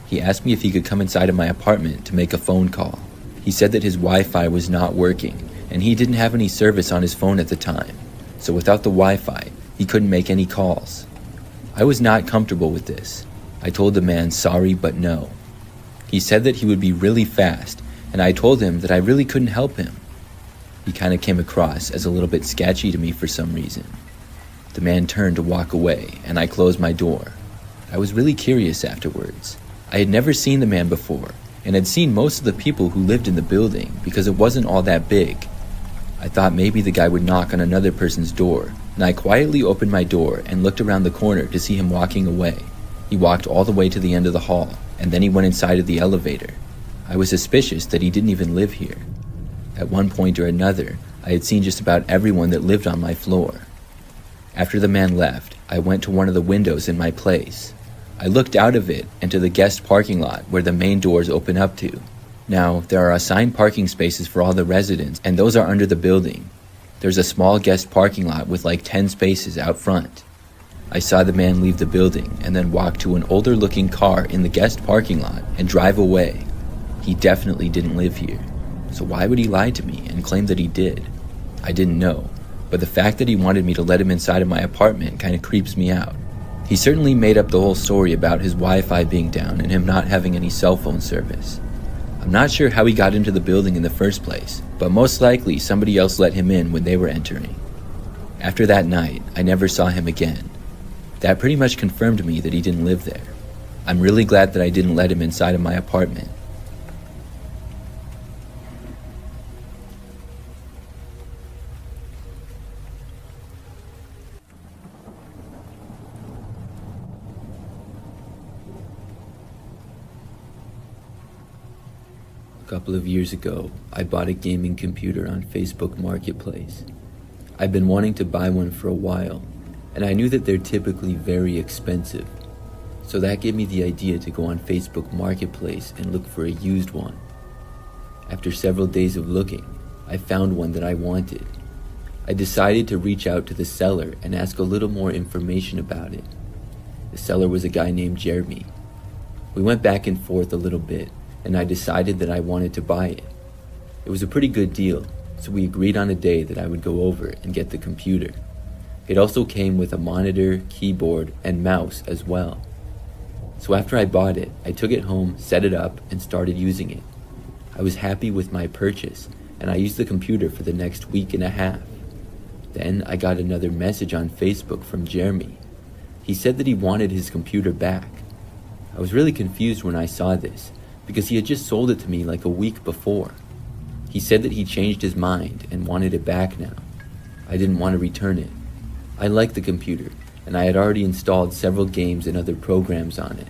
Speaker 1: He asked me if he could come inside of my apartment to make a phone call. He said that his Wi-Fi was not working, and he didn't have any service on his phone at the time, so without the Wi-Fi, he couldn't make any calls. I was not comfortable with this. I told the man sorry but no. He said that he would be really fast, and I told him that I really couldn't help him. He kind of came across as a little bit sketchy to me for some reason. The man turned to walk away, and I closed my door. I was really curious afterwards. I had never seen the man before, and had seen most of the people who lived in the building because it wasn't all that big. I thought maybe the guy would knock on another person's door, and I quietly opened my door and looked around the corner to see him walking away. He walked all the way to the end of the hall, and then he went inside of the elevator. I was suspicious that he didn't even live here. At one point or another, I had seen just about everyone that lived on my floor. After the man left, I went to one of the windows in my place. I looked out of it and to the guest parking lot where the main doors open up to. Now, there are assigned parking spaces for all the residents, and those are under the building. There's a small guest parking lot with like 10 spaces out front. I saw the man leave the building and then walk to an older looking car in the guest parking lot and drive away. He definitely didn't live here. So why would he lie to me and claim that he did? I didn't know, but the fact that he wanted me to let him inside of my apartment kind of creeps me out. He certainly made up the whole story about his Wi-Fi being down and him not having any cell phone service. I'm not sure how he got into the building in the first place, but most likely somebody else let him in when they were entering. After that night, I never saw him again. That pretty much confirmed to me that he didn't live there. I'm really glad that I didn't let him inside of my apartment. A couple of years ago, I bought a gaming computer on Facebook Marketplace. I've been wanting to buy one for a while, and I knew that they're typically very expensive. So that gave me the idea to go on Facebook Marketplace and look for a used one. After several days of looking, I found one that I wanted. I decided to reach out to the seller and ask a little more information about it. The seller was a guy named Jeremy. We went back and forth a little bit, and I decided that I wanted to buy it. It was a pretty good deal, so we agreed on a day that I would go over and get the computer. It also came with a monitor, keyboard, and mouse as well. So after I bought it, I took it home, set it up, and started using it. I was happy with my purchase, and I used the computer for the next week and a half. Then I got another message on Facebook from Jeremy. He said that he wanted his computer back. I was really confused when I saw this, because he had just sold it to me like a week before. He said that he changed his mind and wanted it back now. I didn't want to return it. I liked the computer, and I had already installed several games and other programs on it.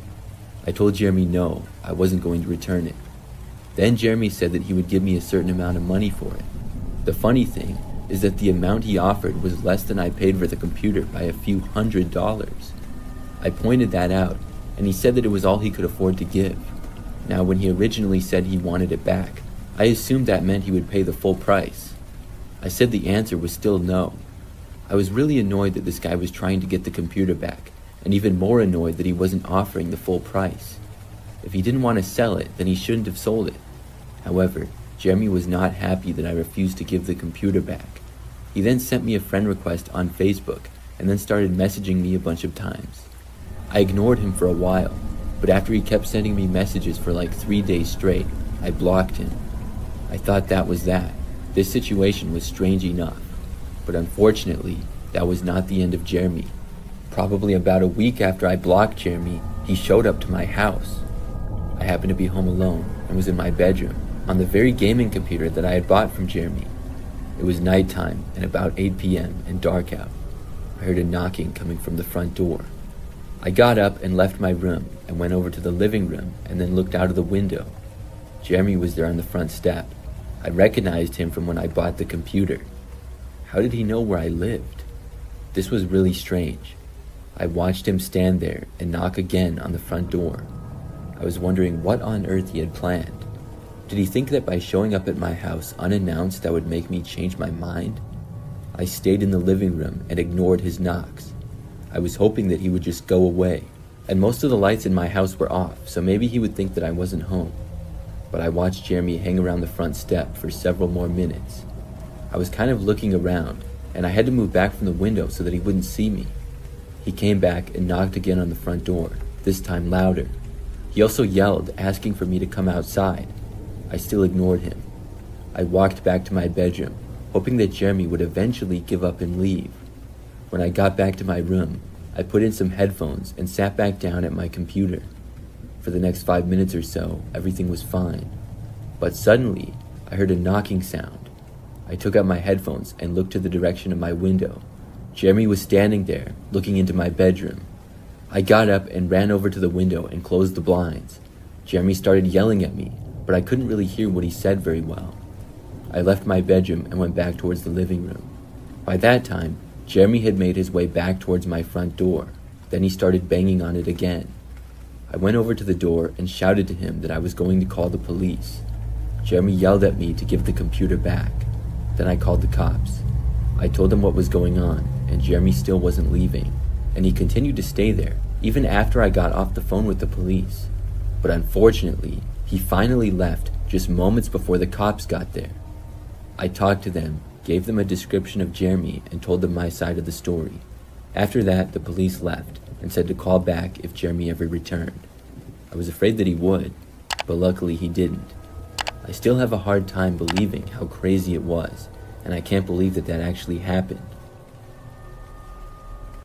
Speaker 1: I told Jeremy no, I wasn't going to return it. Then Jeremy said that he would give me a certain amount of money for it. The funny thing is that the amount he offered was less than I paid for the computer by a few $100s. I pointed that out, and he said that it was all he could afford to give. Now, when he originally said he wanted it back, I assumed that meant he would pay the full price. I said the answer was still no. I was really annoyed that this guy was trying to get the computer back, and even more annoyed that he wasn't offering the full price. If he didn't want to sell it, then he shouldn't have sold it. However, Jeremy was not happy that I refused to give the computer back. He then sent me a friend request on Facebook, and then started messaging me a bunch of times. I ignored him for a while, but after he kept sending me messages for like 3 days straight, I blocked him. I thought that was that. This situation was strange enough. But unfortunately, that was not the end of Jeremy. Probably about a week after I blocked Jeremy, he showed up to my house. I happened to be home alone and was in my bedroom, on the very gaming computer that I had bought from Jeremy. It was nighttime and about 8 p.m. and dark out. I heard a knocking coming from the front door. I got up and left my room and went over to the living room and then looked out of the window. Jeremy was there on the front step. I recognized him from when I bought the computer. How did he know where I lived? This was really strange. I watched him stand there and knock again on the front door. I was wondering what on earth he had planned. Did he think that by showing up at my house unannounced that would make me change my mind? I stayed in the living room and ignored his knocks. I was hoping that he would just go away, and most of the lights in my house were off, so maybe he would think that I wasn't home. But I watched Jeremy hang around the front step for several more minutes. I was kind of looking around, and I had to move back from the window so that he wouldn't see me. He came back and knocked again on the front door, this time louder. He also yelled, asking for me to come outside. I still ignored him. I walked back to my bedroom, hoping that Jeremy would eventually give up and leave. When I got back to my room, I put in some headphones and sat back down at my computer. For the next 5 minutes or so, everything was fine. But suddenly, I heard a knocking sound. I took out my headphones and looked to the direction of my window. Jeremy was standing there, looking into my bedroom. I got up and ran over to the window and closed the blinds. Jeremy started yelling at me, but I couldn't really hear what he said very well. I left my bedroom and went back towards the living room. By that time, Jeremy had made his way back towards my front door. Then he started banging on it again. I went over to the door and shouted to him that I was going to call the police. Jeremy yelled at me to give the computer back. Then I called the cops. I told them what was going on, and Jeremy still wasn't leaving, and he continued to stay there, even after I got off the phone with the police. But unfortunately, he finally left just moments before the cops got there. I talked to them, gave them a description of Jeremy, and told them my side of the story. After that, the police left and said to call back if Jeremy ever returned. I was afraid that he would, but luckily he didn't. I still have a hard time believing how crazy it was, and I can't believe that that actually happened.